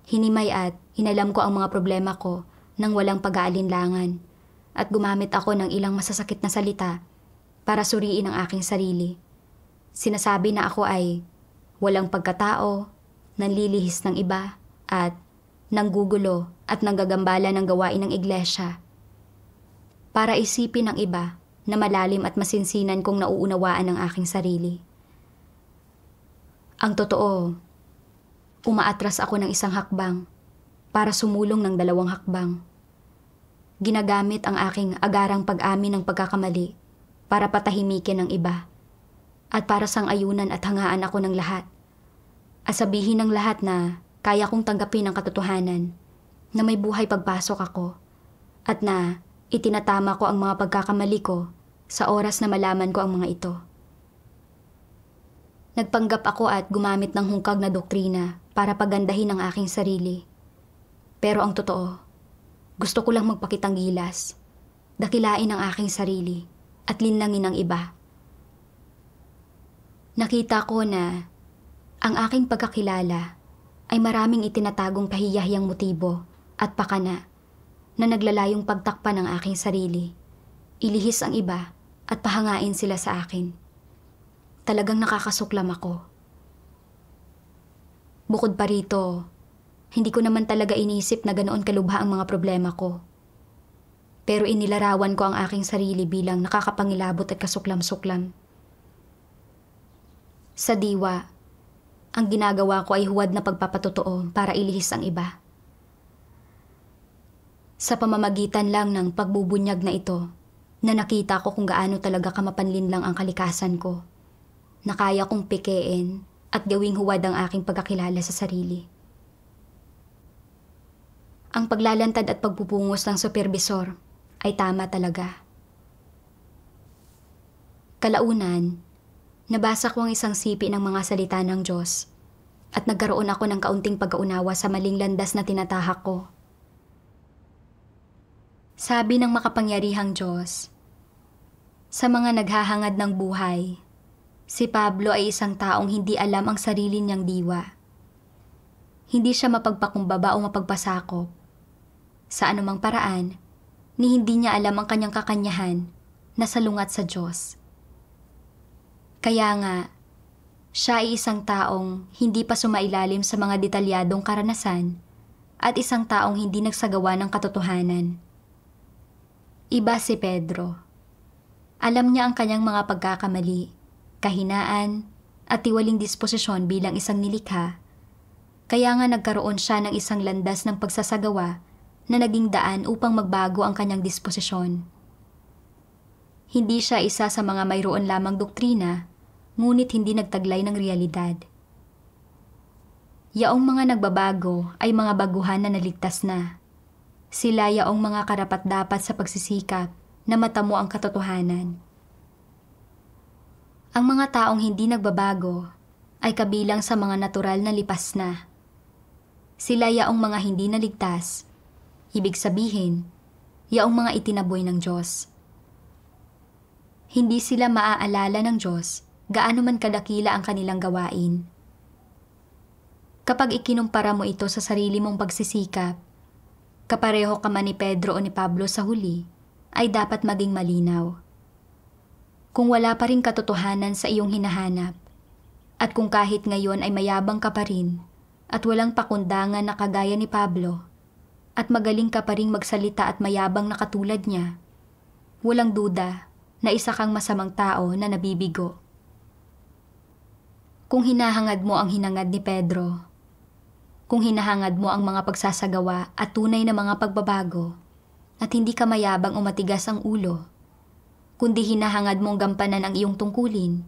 hinimay at inalam ko ang mga problema ko nang walang pag-aalinlangan at gumamit ako ng ilang masasakit na salita para suriin ang aking sarili. Sinasabi na ako ay walang pagkatao, nanlilihis ng iba at nanggugulo at nanggagambala ng gawain ng iglesia. Para isipin ng iba na malalim at masinsinan kong nauunawaan ang aking sarili. Ang totoo, umaatras ako ng isang hakbang para sumulong ng 2 hakbang. Ginagamit ang aking agarang pag-amin ng pagkakamali para patahimikin ng iba at para sang-ayunan at hangaan ako ng lahat at sabihin ng lahat na kaya kong tanggapin ang katotohanan na may buhay pagpasok ako at na itinatama ko ang mga pagkakamali ko sa oras na malaman ko ang mga ito. Nagpanggap ako at gumamit ng hungkag na doktrina para pagandahin ang aking sarili. Pero ang totoo, gusto ko lang magpakitang gilas, dakilain ang aking sarili at linlangin ang iba. Nakita ko na ang aking pagkakilala ay maraming itinatagong kahiyahiyang motibo at pakana na naglalayong pagtakpan ng aking sarili, ilihis ang iba at pahangain sila sa akin. Talagang nakakasuklam ako. Bukod pa rito, hindi ko naman talaga inisip na ganoon kalubha ang mga problema ko. Pero inilarawan ko ang aking sarili bilang nakakapangilabot at kasuklam-suklam. Sa diwa, ang ginagawa ko ay huwad na pagpapatotoo para ilihis ang iba. Sa pamamagitan lang ng pagbubunyag na ito, na nakita ko kung gaano talaga kamapanlin lang ang kalikasan ko, na kaya kong pikein at gawing huwad ang aking pagkakilala sa sarili. Ang paglalantad at pagpupungos ng supervisor ay tama talaga. Kalaunan, nabasa ko ang isang sipi ng mga salita ng Diyos at nagkaroon ako ng kaunting pagkaunawa sa maling landas na tinatahak ko. Sabi ng makapangyarihang Diyos, sa mga naghahangad ng buhay, si Pablo ay isang taong hindi alam ang sarili niyang diwa. Hindi siya mapagpakumbaba o mapagpasakop. Sa anumang paraan, ni hindi niya alam ang kanyang kakanyahan na salungat sa Diyos. Kaya nga, siya ay isang taong hindi pa sumailalim sa mga detalyadong karanasan at isang taong hindi nagsagawa ng katotohanan. Iba si Pedro. Alam niya ang kanyang mga pagkakamali, kahinaan, at tiwaling disposisyon bilang isang nilikha. Kaya nga nagkaroon siya ng isang landas ng pagsasagawa na naging daan upang magbago ang kanyang disposisyon. Hindi siya isa sa mga mayroon lamang doktrina, ngunit hindi nagtaglay ng realidad. Yaong mga nagbabago ay mga baguhan na naligtas na. Sila yaong mga karapat-dapat sa pagsisikap na matamo ang katotohanan. Ang mga taong hindi nagbabago ay kabilang sa mga natural na lipas na. Sila yaong mga hindi naligtas, ibig sabihin, yaong mga itinaboy ng Diyos. Hindi sila maaalala ng Diyos gaano man kadakila ang kanilang gawain. Kapag ikinumpara mo ito sa sarili mong pagsisikap, kapareho ka man ni Pedro o ni Pablo sa huli, ay dapat maging malinaw. Kung wala pa ring katotohanan sa iyong hinahanap, At kung kahit ngayon ay mayabang ka pa rin at walang pakundangan na kagaya ni Pablo at magaling ka pa rin magsalita at mayabang na katulad niya, walang duda na isa kang masamang tao na nabibigo. Kung hinahangad mo ang hinangad ni Pedro, kung hinahangad mo ang mga pagsasagawa at tunay na mga pagbabago, at hindi ka mayabang o matigas ang ulo, kundi hinahangad mong gampanan ang iyong tungkulin,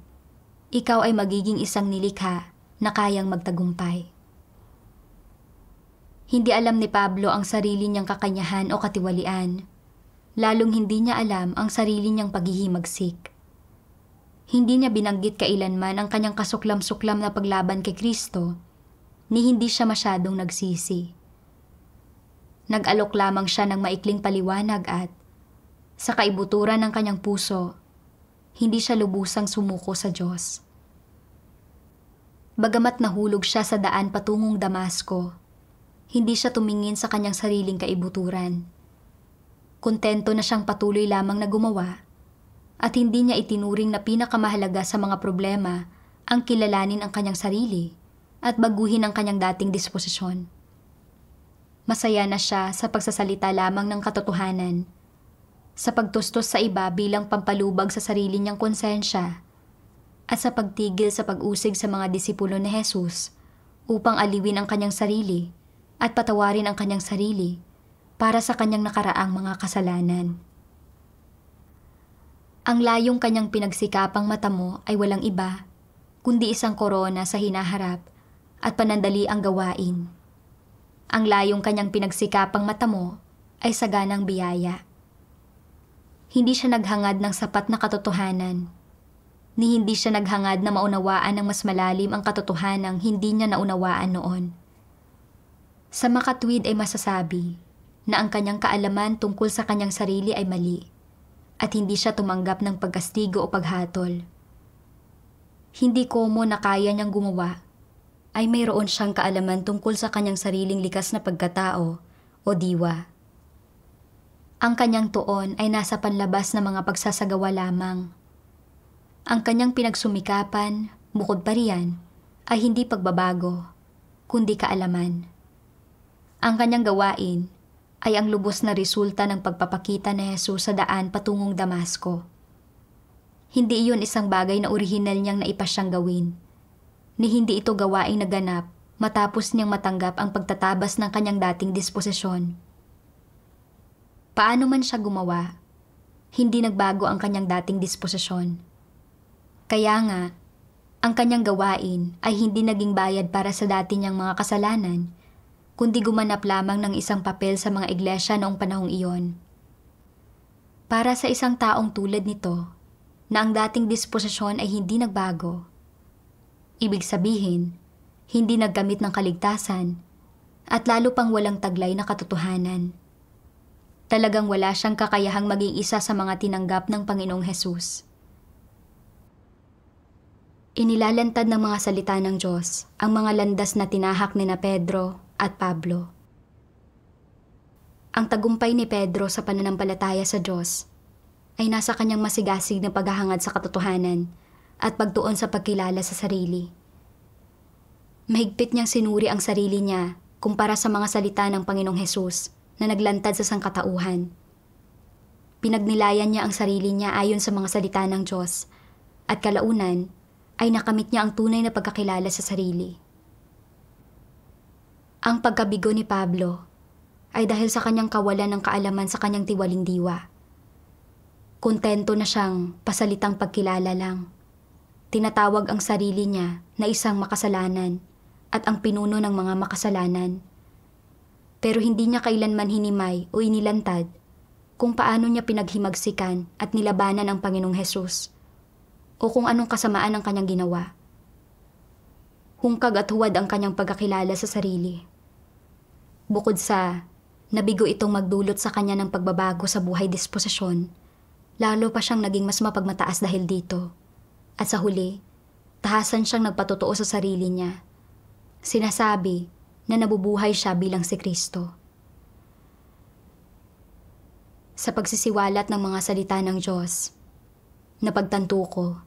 ikaw ay magiging isang nilikha na kayang magtagumpay. Hindi alam ni Pablo ang sarili niyang kakanyahan o katiwalian, lalong hindi niya alam ang sarili niyang paghihimagsik. Hindi niya binanggit kailanman ang kanyang kasuklam-suklam na paglaban kay Kristo, ni hindi siya masyadong nagsisi. Nag-alok lamang siya ng maikling paliwanag at, sa kaibuturan ng kanyang puso, hindi siya lubusang sumuko sa Diyos. Bagamat nahulog siya sa daan patungong Damasco, hindi siya tumingin sa kanyang sariling kaibuturan. Kontento na siyang patuloy lamang na gumawa at hindi niya itinuring na pinakamahalaga sa mga problema ang kilalanin ang kanyang sarili at baguhin ang kanyang dating disposisyon. Masaya na siya sa pagsasalita lamang ng katotohanan, sa pagtustos sa iba bilang pampalubag sa sarili niyang konsensya, at sa pagtigil sa pag-usig sa mga disipulo ni Jesus upang aliwin ang kanyang sarili at patawarin ang kanyang sarili para sa kanyang nakaraang mga kasalanan. Ang layong kanyang pinagsikapang mata mo ay walang iba, kundi isang korona sa hinaharap at panandali ang gawain. Ang layong kanyang pinagsikapang mata mo ay saganang biyaya. Hindi siya naghangad ng sapat na katotohanan, ni hindi siya naghangad na maunawaan ng mas malalim ang katotohanang hindi niya naunawaan noon. Sa makatwid ay masasabi na ang kanyang kaalaman tungkol sa kanyang sarili ay mali at hindi siya tumanggap ng pagkastigo o paghatol. Hindi komo na kaya niyang gumawa ay mayroon siyang kaalaman tungkol sa kanyang sariling likas na pagkatao o diwa. Ang kanyang tuon ay nasa panlabas na mga pagsasagawa lamang. Ang kanyang pinagsumikapan, bukod pa riyan, ay hindi pagbabago, kundi kaalaman. Ang kanyang gawain ay ang lubos na resulta ng pagpapakita ni Jesus sa daan patungong Damasco. Hindi iyon isang bagay na orihinal niyang naipasyang gawin, ni hindi ito gawaing naganap matapos niyang matanggap ang pagtatabas ng kanyang dating disposisyon. Paano man siya gumawa, hindi nagbago ang kanyang dating disposisyon. Kaya nga, ang kanyang gawain ay hindi naging bayad para sa dati niyang mga kasalanan, kundi gumanap lamang ng isang papel sa mga iglesia noong panahong iyon. Para sa isang taong tulad nito, na ang dating disposisyon ay hindi nagbago, ibig sabihin, hindi naggamit ng kaligtasan, at lalo pang walang taglay na katotohanan. Talagang wala siyang kakayahang maging isa sa mga tinanggap ng Panginoong Hesus. Inilalantad ng mga salita ng Diyos ang mga landas na tinahak ni na Pedro at Pablo. Ang tagumpay ni Pedro sa pananampalataya sa Diyos ay nasa kanyang masigasig na paghahangad sa katotohanan at pagtuon sa pagkilala sa sarili. Mahigpit niyang sinuri ang sarili niya kumpara sa mga salita ng Panginoong Hesus na naglantad sa sangkatauhan. Pinagnilayan niya ang sarili niya ayon sa mga salita ng Diyos at kalaunan ay nakamit niya ang tunay na pagkakilala sa sarili. Ang pagkabigo ni Pablo ay dahil sa kanyang kawalan ng kaalaman sa kanyang tiwaling diwa. Kontento na siyang pasalitang pagkilala lang. Tinatawag ang sarili niya na isang makasalanan at ang pinuno ng mga makasalanan. Pero hindi niya kailanman hinimay o inilantad kung paano niya pinaghimagsikan at nilabanan ang Panginoong Hesus o kung anong kasamaan ang kanyang ginawa. Hungkag at huwad ang kanyang pagkakilala sa sarili. Bukod sa nabigo itong magdulot sa kanya ng pagbabago sa buhay disposisyon, lalo pa siyang naging mas mapagmataas dahil dito. At sa huli, tahasan siyang nagpatotoo sa sarili niya. Sinasabi na nabubuhay siya bilang si Kristo. Sa pagsisiwalat ng mga salita ng Diyos, napagtanto ko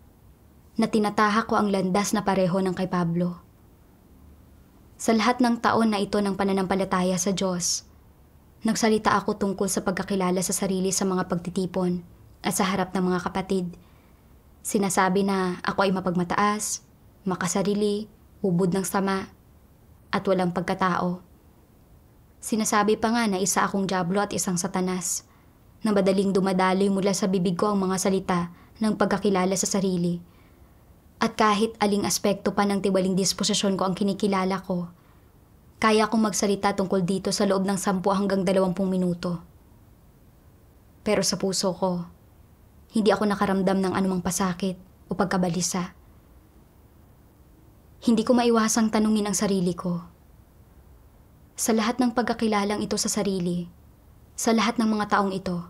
na tinatahak ko ang landas na pareho ng kay Pablo. Sa lahat ng taon na ito ng pananampalataya sa Diyos, nagsalita ako tungkol sa pagkakilala sa sarili sa mga pagtitipon at sa harap ng mga kapatid. Sinasabi na ako ay mapagmataas, makasarili, ubod ng sama, at walang pagkatao. Sinasabi pa nga na isa akong dyablo at isang satanas, na madaling dumadaloy mula sa bibig ko ang mga salita ng pagkakilala sa sarili. At kahit aling aspekto pa ng tiwaling disposisyon ko ang kinikilala ko, kaya akong magsalita tungkol dito sa loob ng 10 hanggang 20 minuto. Pero sa puso ko, hindi ako nakaramdam ng anumang pasakit o pagkabalisa. Hindi ko maiwasang tanungin ang sarili ko. Sa lahat ng pagkakilalang ito sa sarili, sa lahat ng mga taong ito,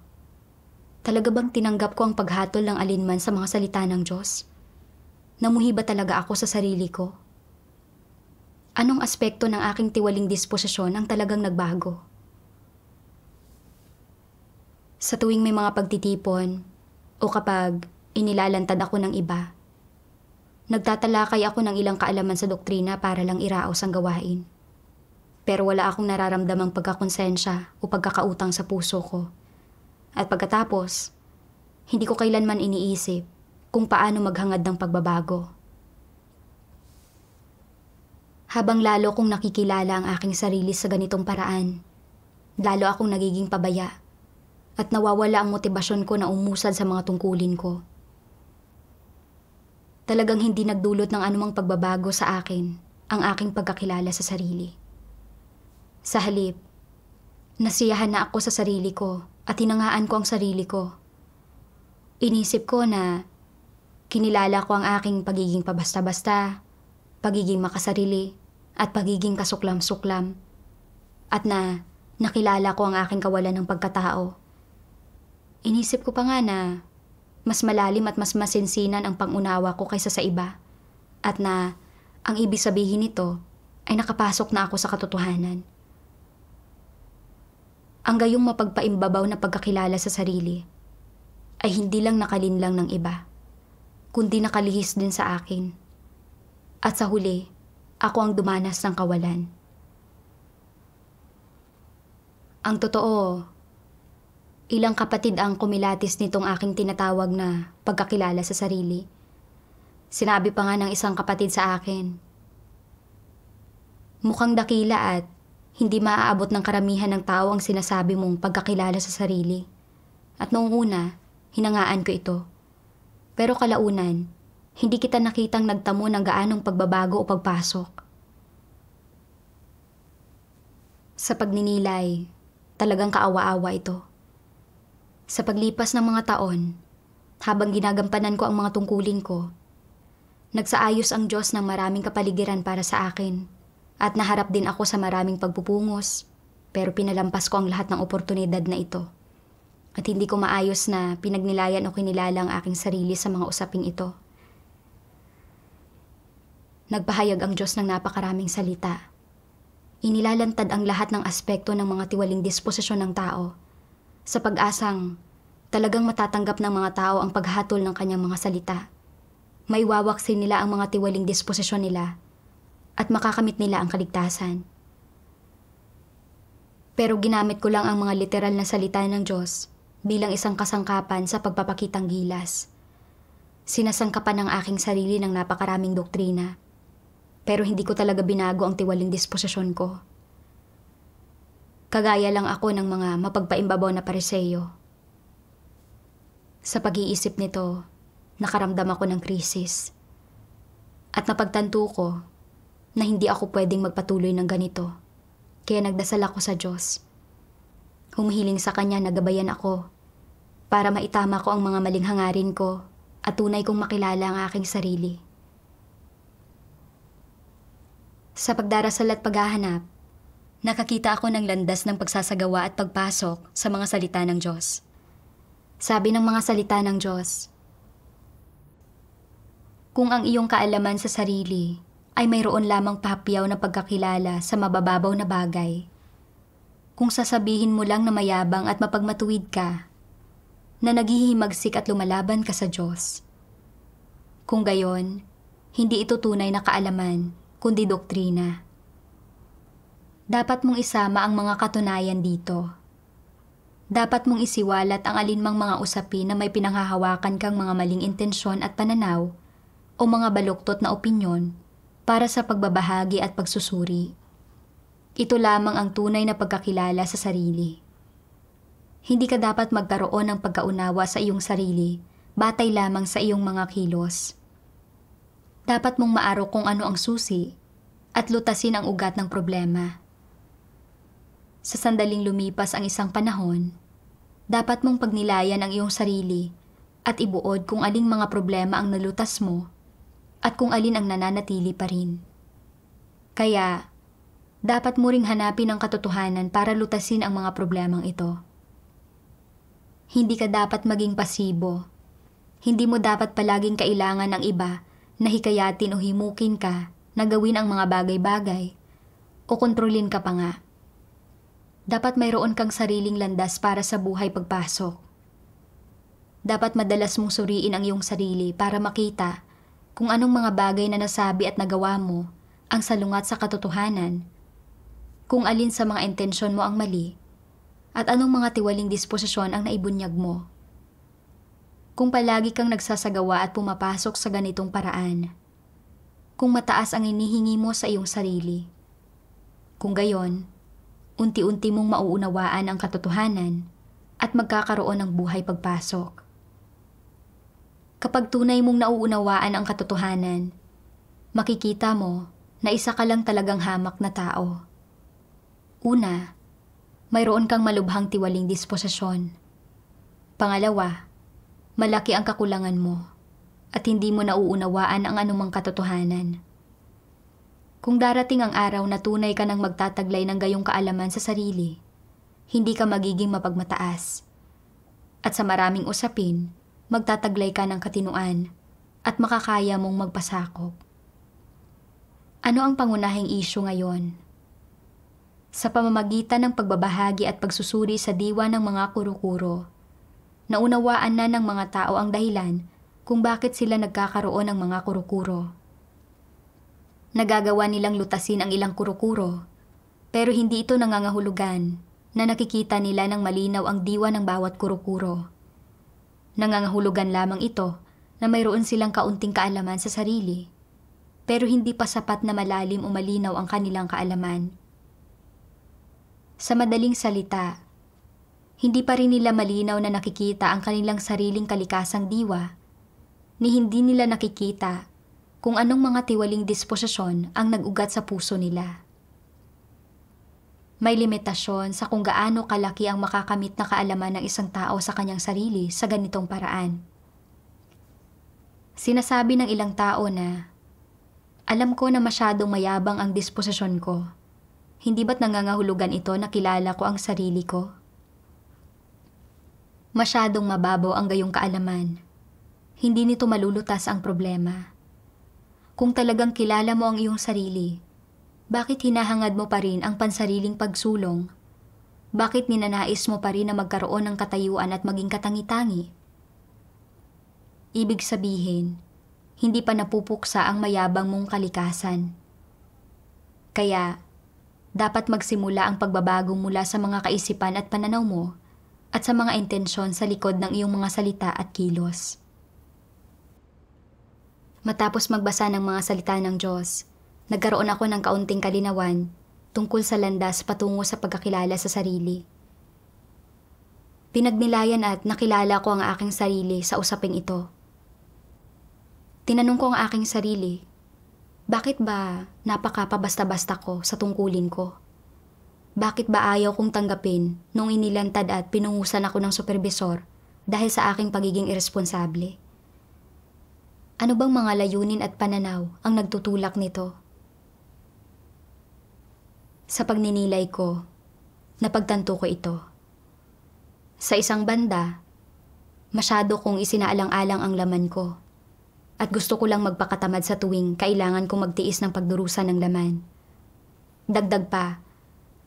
talaga bang tinanggap ko ang paghatol ng alinman sa mga salita ng Diyos? Namuhi ba talaga ako sa sarili ko? Anong aspekto ng aking tiwaling disposisyon ang talagang nagbago? Sa tuwing may mga pagtitipon o kapag inilalantad ako ng iba, nagtatalakay ako ng ilang kaalaman sa doktrina para lang iraos ang gawain. Pero wala akong nararamdamang pagkakonsensya o pagkakautang sa puso ko. At pagkatapos, hindi ko kailanman iniisip kung paano maghangad ng pagbabago. Habang lalo kong nakikilala ang aking sarili sa ganitong paraan, lalo akong nagiging pabaya at nawawala ang motibasyon ko na umusad sa mga tungkulin ko. Talagang hindi nagdulot ng anumang pagbabago sa akin ang aking pagkakilala sa sarili. Sa halip, nasiyahan na ako sa sarili ko at hinangaan ko ang sarili ko. Inisip ko na kinilala ko ang aking pagiging pabasta-basta, pagiging makasarili, at pagiging kasuklam-suklam. At na nakilala ko ang aking kawalan ng pagkatao. Inisip ko pa nga na mas malalim at mas masinsinan ang pangunawa ko kaysa sa iba. At na ang ibig sabihin nito ay nakapasok na ako sa katotohanan. Ang gayong mapagpaimbabaw na pagkakilala sa sarili ay hindi lang nakalinlang ng iba, kundi nakalihis din sa akin. At sa huli, ako ang dumanas ng kawalan. Ang totoo, ilang kapatid ang kumilatis nitong aking tinatawag na pagkakilala sa sarili. Sinabi pa nga ng isang kapatid sa akin, mukhang dakila at hindi maaabot ng karamihan ng tao ang sinasabi mong pagkakilala sa sarili. At noong una, hinangaan ko ito. Pero kalaunan, hindi kita nakitang nagtamo ng gaanong pagbabago o pagpasok. Sa pagninilay, talagang kaawa-awa ito. Sa paglipas ng mga taon, habang ginagampanan ko ang mga tungkulin ko, nagsaayos ang Diyos ng maraming kapaligiran para sa akin at naharap din ako sa maraming pagpupungos, pero pinalampas ko ang lahat ng oportunidad na ito. At hindi ko maayos na pinagnilayan o kinilala ang aking sarili sa mga usaping ito. Nagpahayag ang Diyos ng napakaraming salita. Inilalantad ang lahat ng aspekto ng mga tiwaling disposisyon ng tao sa pag-asang talagang matatanggap ng mga tao ang paghatol ng kanyang mga salita. Maiwawaksin nila ang mga tiwaling disposisyon nila at makakamit nila ang kaligtasan. Pero ginamit ko lang ang mga literal na salita ng Diyos bilang isang kasangkapan sa pagpapakitang gilas. Sinasangkapan ng aking sarili ng napakaraming doktrina, pero hindi ko talaga binago ang tiwaling disposisyon ko. Kagaya lang ako ng mga mapagpaimbabaw na Pariseo. Sa pag-iisip nito, nakaramdam ako ng krisis. At napagtanto ko na hindi ako pwedeng magpatuloy ng ganito. Kaya nagdasal ako sa Diyos. Humihiling sa Kanya na gabayan ako para maitama ko ang mga maling hangarin ko at tunay kong makilala ang aking sarili. Sa pagdarasal at paghahanap, nakakita ako ng landas ng pagsasagawa at pagpasok sa mga salita ng Diyos. Sabi ng mga salita ng Diyos, kung ang iyong kaalaman sa sarili ay mayroon lamang papiyaw na pagkakilala sa mabababaw na bagay, kung sasabihin mo lang na mayabang at mapagmatuwid ka, na naghihimagsik at lumalaban ka sa Diyos, Kung gayon, hindi ito tunay na kaalaman, kundi doktrina. Dapat mong isama ang mga katunayan dito. Dapat mong isiwalat ang alinmang mga usapin na may pinanghahawakan kang mga maling intensyon at pananaw o mga baluktot na opinyon para sa pagbabahagi at pagsusuri. Ito lamang ang tunay na pagkakilala sa sarili. Hindi ka dapat magkaroon ng pagkaunawa sa iyong sarili batay lamang sa iyong mga kilos. Dapat mong maarok kung ano ang susi at lutasin ang ugat ng problema. Sa sandaling lumipas ang isang panahon, dapat mong pagnilayan ang iyong sarili at ibuod kung aling mga problema ang nalutas mo at kung alin ang nananatili pa rin. Kaya, dapat mo ring hanapin ang katotohanan para lutasin ang mga problemang ito. Hindi ka dapat maging pasibo. Hindi mo dapat palaging kailangan ng iba na hikayatin o himukin ka na gawin ang mga bagay-bagay o kontrolin ka pa nga. Dapat mayroon kang sariling landas para sa buhay pagpasok. Dapat madalas mong suriin ang iyong sarili para makita kung anong mga bagay na nasabi at nagawa mo ang salungat sa katotohanan, kung alin sa mga intensyon mo ang mali, at anong mga tiwaling disposisyon ang naibunyag mo. Kung palagi kang nagsasagawa at pumapasok sa ganitong paraan, kung mataas ang inihingi mo sa iyong sarili, kung gayon, unti-unti mong mauunawaan ang katotohanan at magkakaroon ng buhay pagpasok. Kapag tunay mong nauunawaan ang katotohanan, makikita mo na isa ka lang talagang hamak na tao. Una, mayroon kang malubhang tiwaling disposisyon. Pangalawa, malaki ang kakulangan mo at hindi mo nauunawaan ang anumang katotohanan. Kung darating ang araw na tunay ka nang magtataglay ng gayong kaalaman sa sarili, hindi ka magiging mapagmataas. At sa maraming usapin, magtataglay ka ng katinuan at makakaya mong magpasakop. Ano ang pangunahing isyu ngayon? Sa pamamagitan ng pagbabahagi at pagsusuri sa diwa ng mga kuro-kuro, naunawaan na ng mga tao ang dahilan kung bakit sila nagkakaroon ng mga kuro-kuro. Nagagawa nilang lutasin ang ilang kuro-kuro, pero hindi ito nangangahulugan na nakikita nila ng malinaw ang diwa ng bawat kuro-kuro. Nangangahulugan lamang ito na mayroon silang kaunting kaalaman sa sarili, pero hindi pa sapat na malalim o malinaw ang kanilang kaalaman. Sa madaling salita, hindi pa rin nila malinaw na nakikita ang kanilang sariling kalikasang diwa, ni hindi nila nakikita kung anong mga tiwaling disposisyon ang nag-ugat sa puso nila. May limitasyon sa kung gaano kalaki ang makakamit na kaalaman ng isang tao sa kanyang sarili sa ganitong paraan. Sinasabi ng ilang tao na, "Alam ko na masyadong mayabang ang disposisyon ko. Hindi ba't nangangahulugan ito na kilala ko ang sarili ko?" Masyadong mababaw ang gayong kaalaman. Hindi nito malulutas ang problema. Kung talagang kilala mo ang iyong sarili, bakit hinahangad mo pa rin ang pansariling pagsulong? Bakit ninanais mo pa rin na magkaroon ng katayuan at maging katangi-tangi? Ibig sabihin, hindi pa napupuksa ang mayabang mong kalikasan. Kaya, dapat magsimula ang pagbabago mula sa mga kaisipan at pananaw mo at sa mga intensyon sa likod ng iyong mga salita at kilos. Matapos magbasa ng mga salita ng Diyos, nagkaroon ako ng kaunting kalinawan tungkol sa landas patungo sa pagkakilala sa sarili. Pinagnilayan at nakilala ko ang aking sarili sa usaping ito. Tinanong ko ang aking sarili, bakit ba napakapabasta-basta ko sa tungkulin ko? Bakit ba ayaw kong tanggapin nung inilantad at pinungusan ako ng supervisor dahil sa aking pagiging irresponsable? Ano bang mga layunin at pananaw ang nagtutulak nito? Sa pagninilay ko, napagtanto ko ito. Sa isang banda, masyado kong isinaalang-alang ang laman ko at gusto ko lang magpakatamad sa tuwing kailangan kong magtiis ng pagdurusa ng laman. Dagdag pa,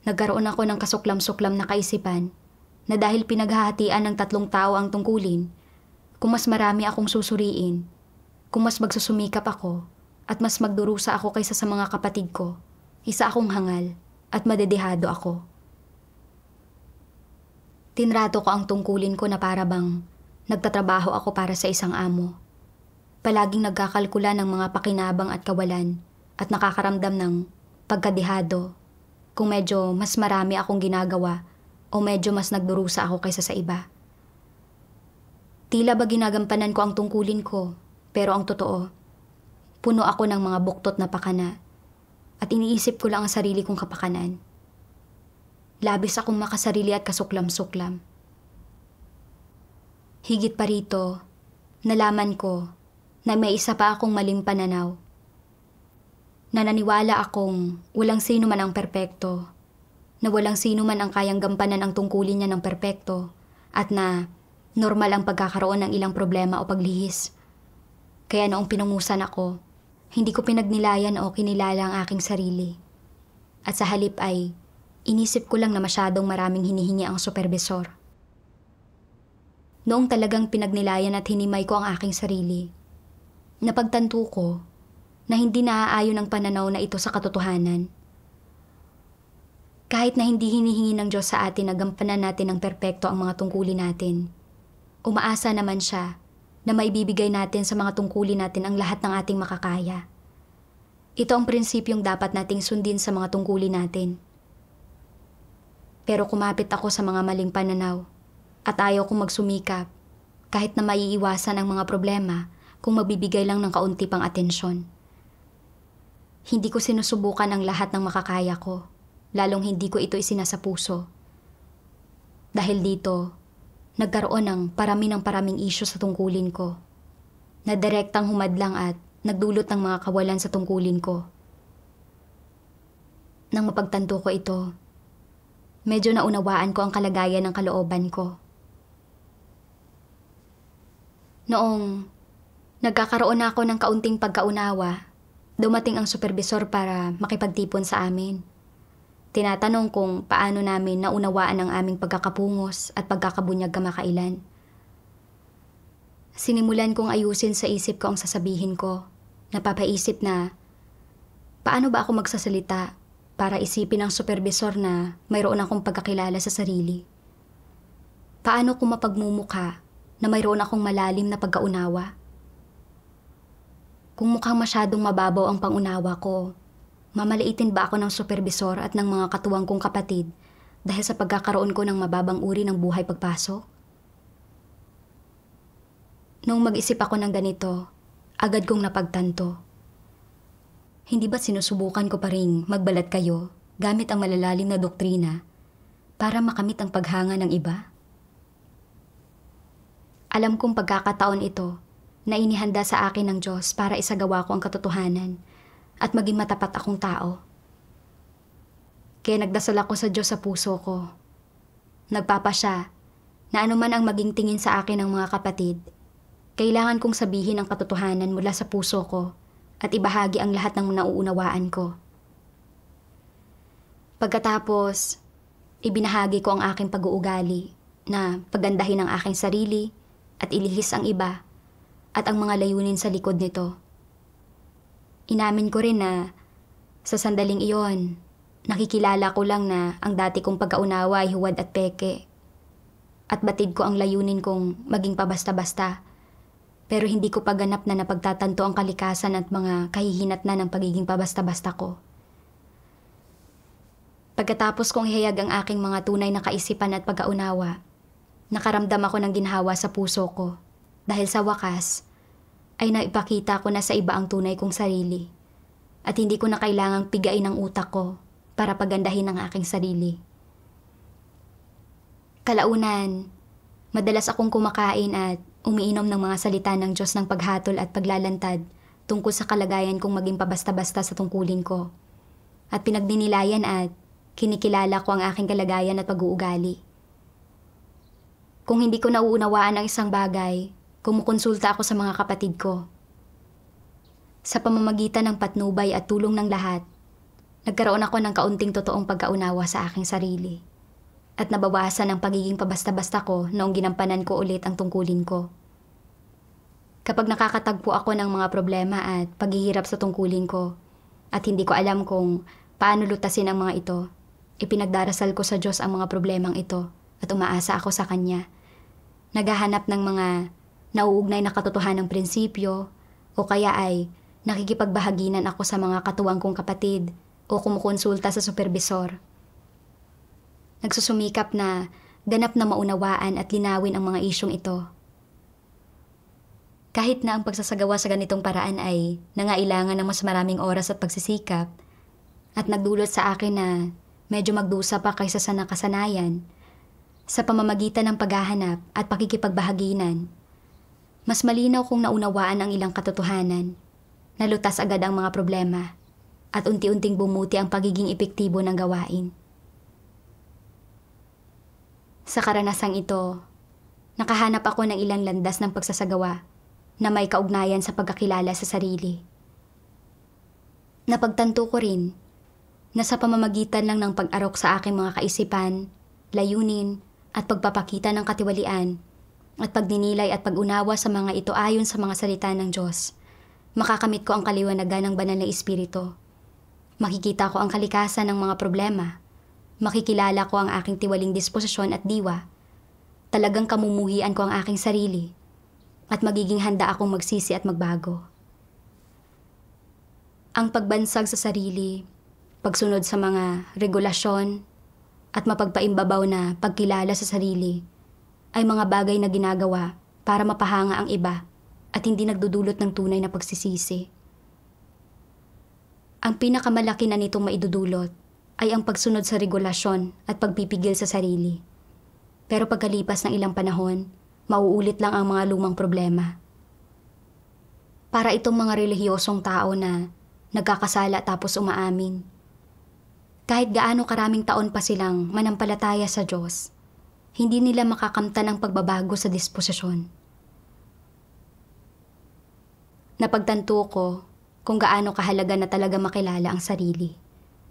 nagkaroon ako ng kasuklam-suklam na kaisipan na dahil pinaghahatian ng 3 tao ang tungkulin, kung mas marami akong susuriin, Kung mas magsusumikap ako at mas magdurusa ako kaysa sa mga kapatid ko, isa akong hangal at madedehado ako. Tinrato ko ang tungkulin ko na para bang nagtatrabaho ako para sa isang amo. Palaging nagkakalkula ng mga pakinabang at kawalan at nakakaramdam ng pagkadehado kung medyo mas marami akong ginagawa o medyo mas nagdurusa ako kaysa sa iba. Tila ba ginagampanan ko ang tungkulin ko, pero ang totoo, puno ako ng mga buktot na pakana at iniisip ko lang ang sarili kong kapakanan. Labis akong makasarili at kasuklam-suklam. Higit pa rito, nalaman ko na may isa pa akong maling pananaw. Nananiwala akong walang sino man ang perpekto, na walang sino man ang kayang gampanan ang tungkulin niya ng perpekto, at na normal ang pagkakaroon ng ilang problema o paglihis. Kaya noong pinungusan ako, hindi ko pinagnilayan o kinilala ang aking sarili. At sa halip ay, inisip ko lang na masyadong maraming hinihingi ang supervisor. Noong talagang pinagnilayan at hinimay ko ang aking sarili, napagtanto ko na hindi naaayon ang pananaw na ito sa katotohanan. Kahit na hindi hinihingi ng Diyos sa atin na gampanan natin ng perpekto ang mga tungkulin natin, umaasa naman siya na maibibigay natin sa mga tungkulin natin ang lahat ng ating makakaya. Ito ang prinsipyong dapat nating sundin sa mga tungkulin natin. Pero kumapit ako sa mga maling pananaw at ayaw kong magsumikap kahit na maiiwasan ang mga problema kung magbibigay lang ng kaunti pang atensyon. Hindi ko sinusubukan ang lahat ng makakaya ko, lalong hindi ko ito isinasa puso. Dahil dito, nagkaroon ng paraming isyu sa tungkulin ko, na direktang humadlang at nagdulot ng mga kawalan sa tungkulin ko. Nang mapagtanto ko ito, medyo naunawaan ko ang kalagayan ng kalooban ko. Noong nagkakaroon na ako ng kaunting pagkaunawa, dumating ang supervisor para makipagtipon sa amin. Tinatanong kung paano namin naunawaan ang aming pagkakapungos at pagkakabunyag kamakailan. Sinimulan kong ayusin sa isip ko ang sasabihin ko. Napapaisip na, paano ba ako magsasalita para isipin ng supervisor na mayroon akong pagkakilala sa sarili? Paano ko mapagmumukha na mayroon akong malalim na pagkaunawa? Kung mukhang masyadong mababaw ang pangunawa ko, mamaliitin ba ako ng supervisor at ng mga katuwang kong kapatid dahil sa pagkakaroon ko ng mababang uri ng buhay pagpasok? Noong mag-isip ako ng ganito, agad kong napagtanto. Hindi ba't sinusubukan ko pa rin magbalat kayo gamit ang malalalim na doktrina para makamit ang paghanga ng iba? Alam kong pagkakataon ito na inihanda sa akin ng Diyos para isagawa ko ang katotohanan at maging matapat akong tao. Kaya nagdasal ako sa Diyos sa puso ko. Nagpapasya na anuman ang maging tingin sa akin ng mga kapatid, kailangan kong sabihin ang katotohanan mula sa puso ko at ibahagi ang lahat ng nauunawaan ko. Pagkatapos, ibinahagi ko ang aking pag-uugali na pagandahin ang aking sarili at ilihis ang iba at ang mga layunin sa likod nito. Inamin ko rin na sa sandaling iyon, nakikilala ko lang na ang dati kong pagkaunawa ay huwad at peke. At batid ko ang layunin kong maging pabasta-basta. Pero hindi ko pa ganap na napagtatanto ang kalikasan at mga kahihinatnan ng pagiging pabasta-basta ko. Pagkatapos kong ihayag ang aking mga tunay na kaisipan at pagkaunawa, nakaramdam ako ng ginhawa sa puso ko dahil sa wakas ay naipakita ko na sa iba ang tunay kong sarili at hindi ko na kailangang pigain ang utak ko para pagandahin ang aking sarili. Kalaunan, madalas akong kumakain at umiinom ng mga salita ng Diyos ng paghatol at paglalantad tungkol sa kalagayan kong maging pabasta-basta sa tungkulin ko. At pinagdinilayan at kinikilala ko ang aking kalagayan at pag-uugali. Kung hindi ko nauunawaan ang isang bagay, kumukonsulta ako sa mga kapatid ko. Sa pamamagitan ng patnubay at tulong ng lahat, nagkaroon ako ng kaunting totoong pagkaunawa sa aking sarili. At nabawasan ang pagiging pabasta-basta ko noong ginampanan ko ulit ang tungkulin ko. Kapag nakakatagpo ako ng mga problema at paghihirap sa tungkulin ko at hindi ko alam kung paano lutasin ang mga ito, ipinagdarasal ko sa Diyos ang mga problemang ito at umaasa ako sa Kanya. Naghahanap ng mga nauugnay na katotohanang prinsipyo o kaya ay nakikipagbahaginan ako sa mga katuwang kong kapatid o kumukonsulta sa supervisor. Nagsusumikap na ganap na maunawaan at linawin ang mga isyong ito. Kahit na ang pagsasagawa sa ganitong paraan ay nangailangan ng mas maraming oras at pagsisikap at nagdulot sa akin na medyo magdusa pa kaysa sa nakasanayan, sa pamamagitan ng paghahanap at pakikipagbahaginan, mas malinaw kong naunawaan ang ilang katotohanan, nalutas agad ang mga problema at unti-unting bumuti ang pagiging epektibo ng gawain. Sa karanasang ito, nakahanap ako ng ilang landas ng pagsasagawa na may kaugnayan sa pagkakilala sa sarili. Napagtanto ko rin na sa pamamagitan lang ng pag-arok sa aking mga kaisipan, layunin at pagpapakita ng katiwalian at pagninilay at pag-unawa sa mga ito ayon sa mga salita ng Diyos, makakamit ko ang kaliwanagan ng banal na Espiritu. Makikita ko ang kalikasan ng mga problema, makikilala ko ang aking tiwaling disposisyon at diwa, talagang kamumuhian ko ang aking sarili, at magiging handa akong magsisi at magbago. Ang pagbansag sa sarili, pagsunod sa mga regulasyon, at mapagpaimbabaw na pagkilala sa sarili ay mga bagay na ginagawa para mapahanga ang iba at hindi nagdudulot ng tunay na pagsisisi. Ang pinakamalaki na nitong maidudulot ay ang pagsunod sa regulasyon at pagpipigil sa sarili. Pero pagkalipas ng ilang panahon, mauulit lang ang mga lumang problema. Para itong mga relihiyosong tao na nagkakasala tapos umaamin. Kahit gaano karaming taon pa silang manampalataya sa Diyos, hindi nila makakamtan ang pagbabago sa disposisyon. Napagtanto ko kung gaano kahalaga na talaga makilala ang sarili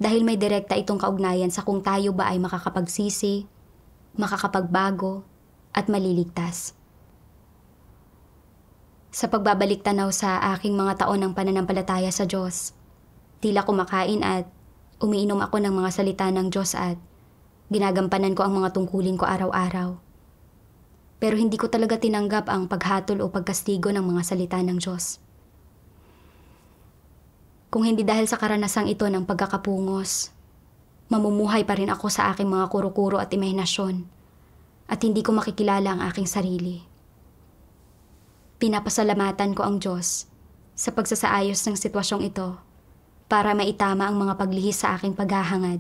dahil may direkta itong kaugnayan sa kung tayo ba ay makakapagsisi, makakapagbago, at maliligtas. Sa pagbabalik tanaw sa aking mga taon ng pananampalataya sa Diyos, tila kumakain at umiinom ako ng mga salita ng Diyos at ginagampanan ko ang mga tungkulin ko araw-araw. Pero hindi ko talaga tinanggap ang paghatol o pagkastigo ng mga salita ng Diyos. Kung hindi dahil sa karanasang ito ng pagkakapungos, mamumuhay pa rin ako sa aking mga kuro-kuro at imahinasyon at hindi ko makikilala ang aking sarili. Pinapasalamatan ko ang Diyos sa pagsasaayos ng sitwasyong ito para maitama ang mga paglihis sa aking paghahangad.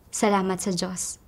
Salamat sa Diyos.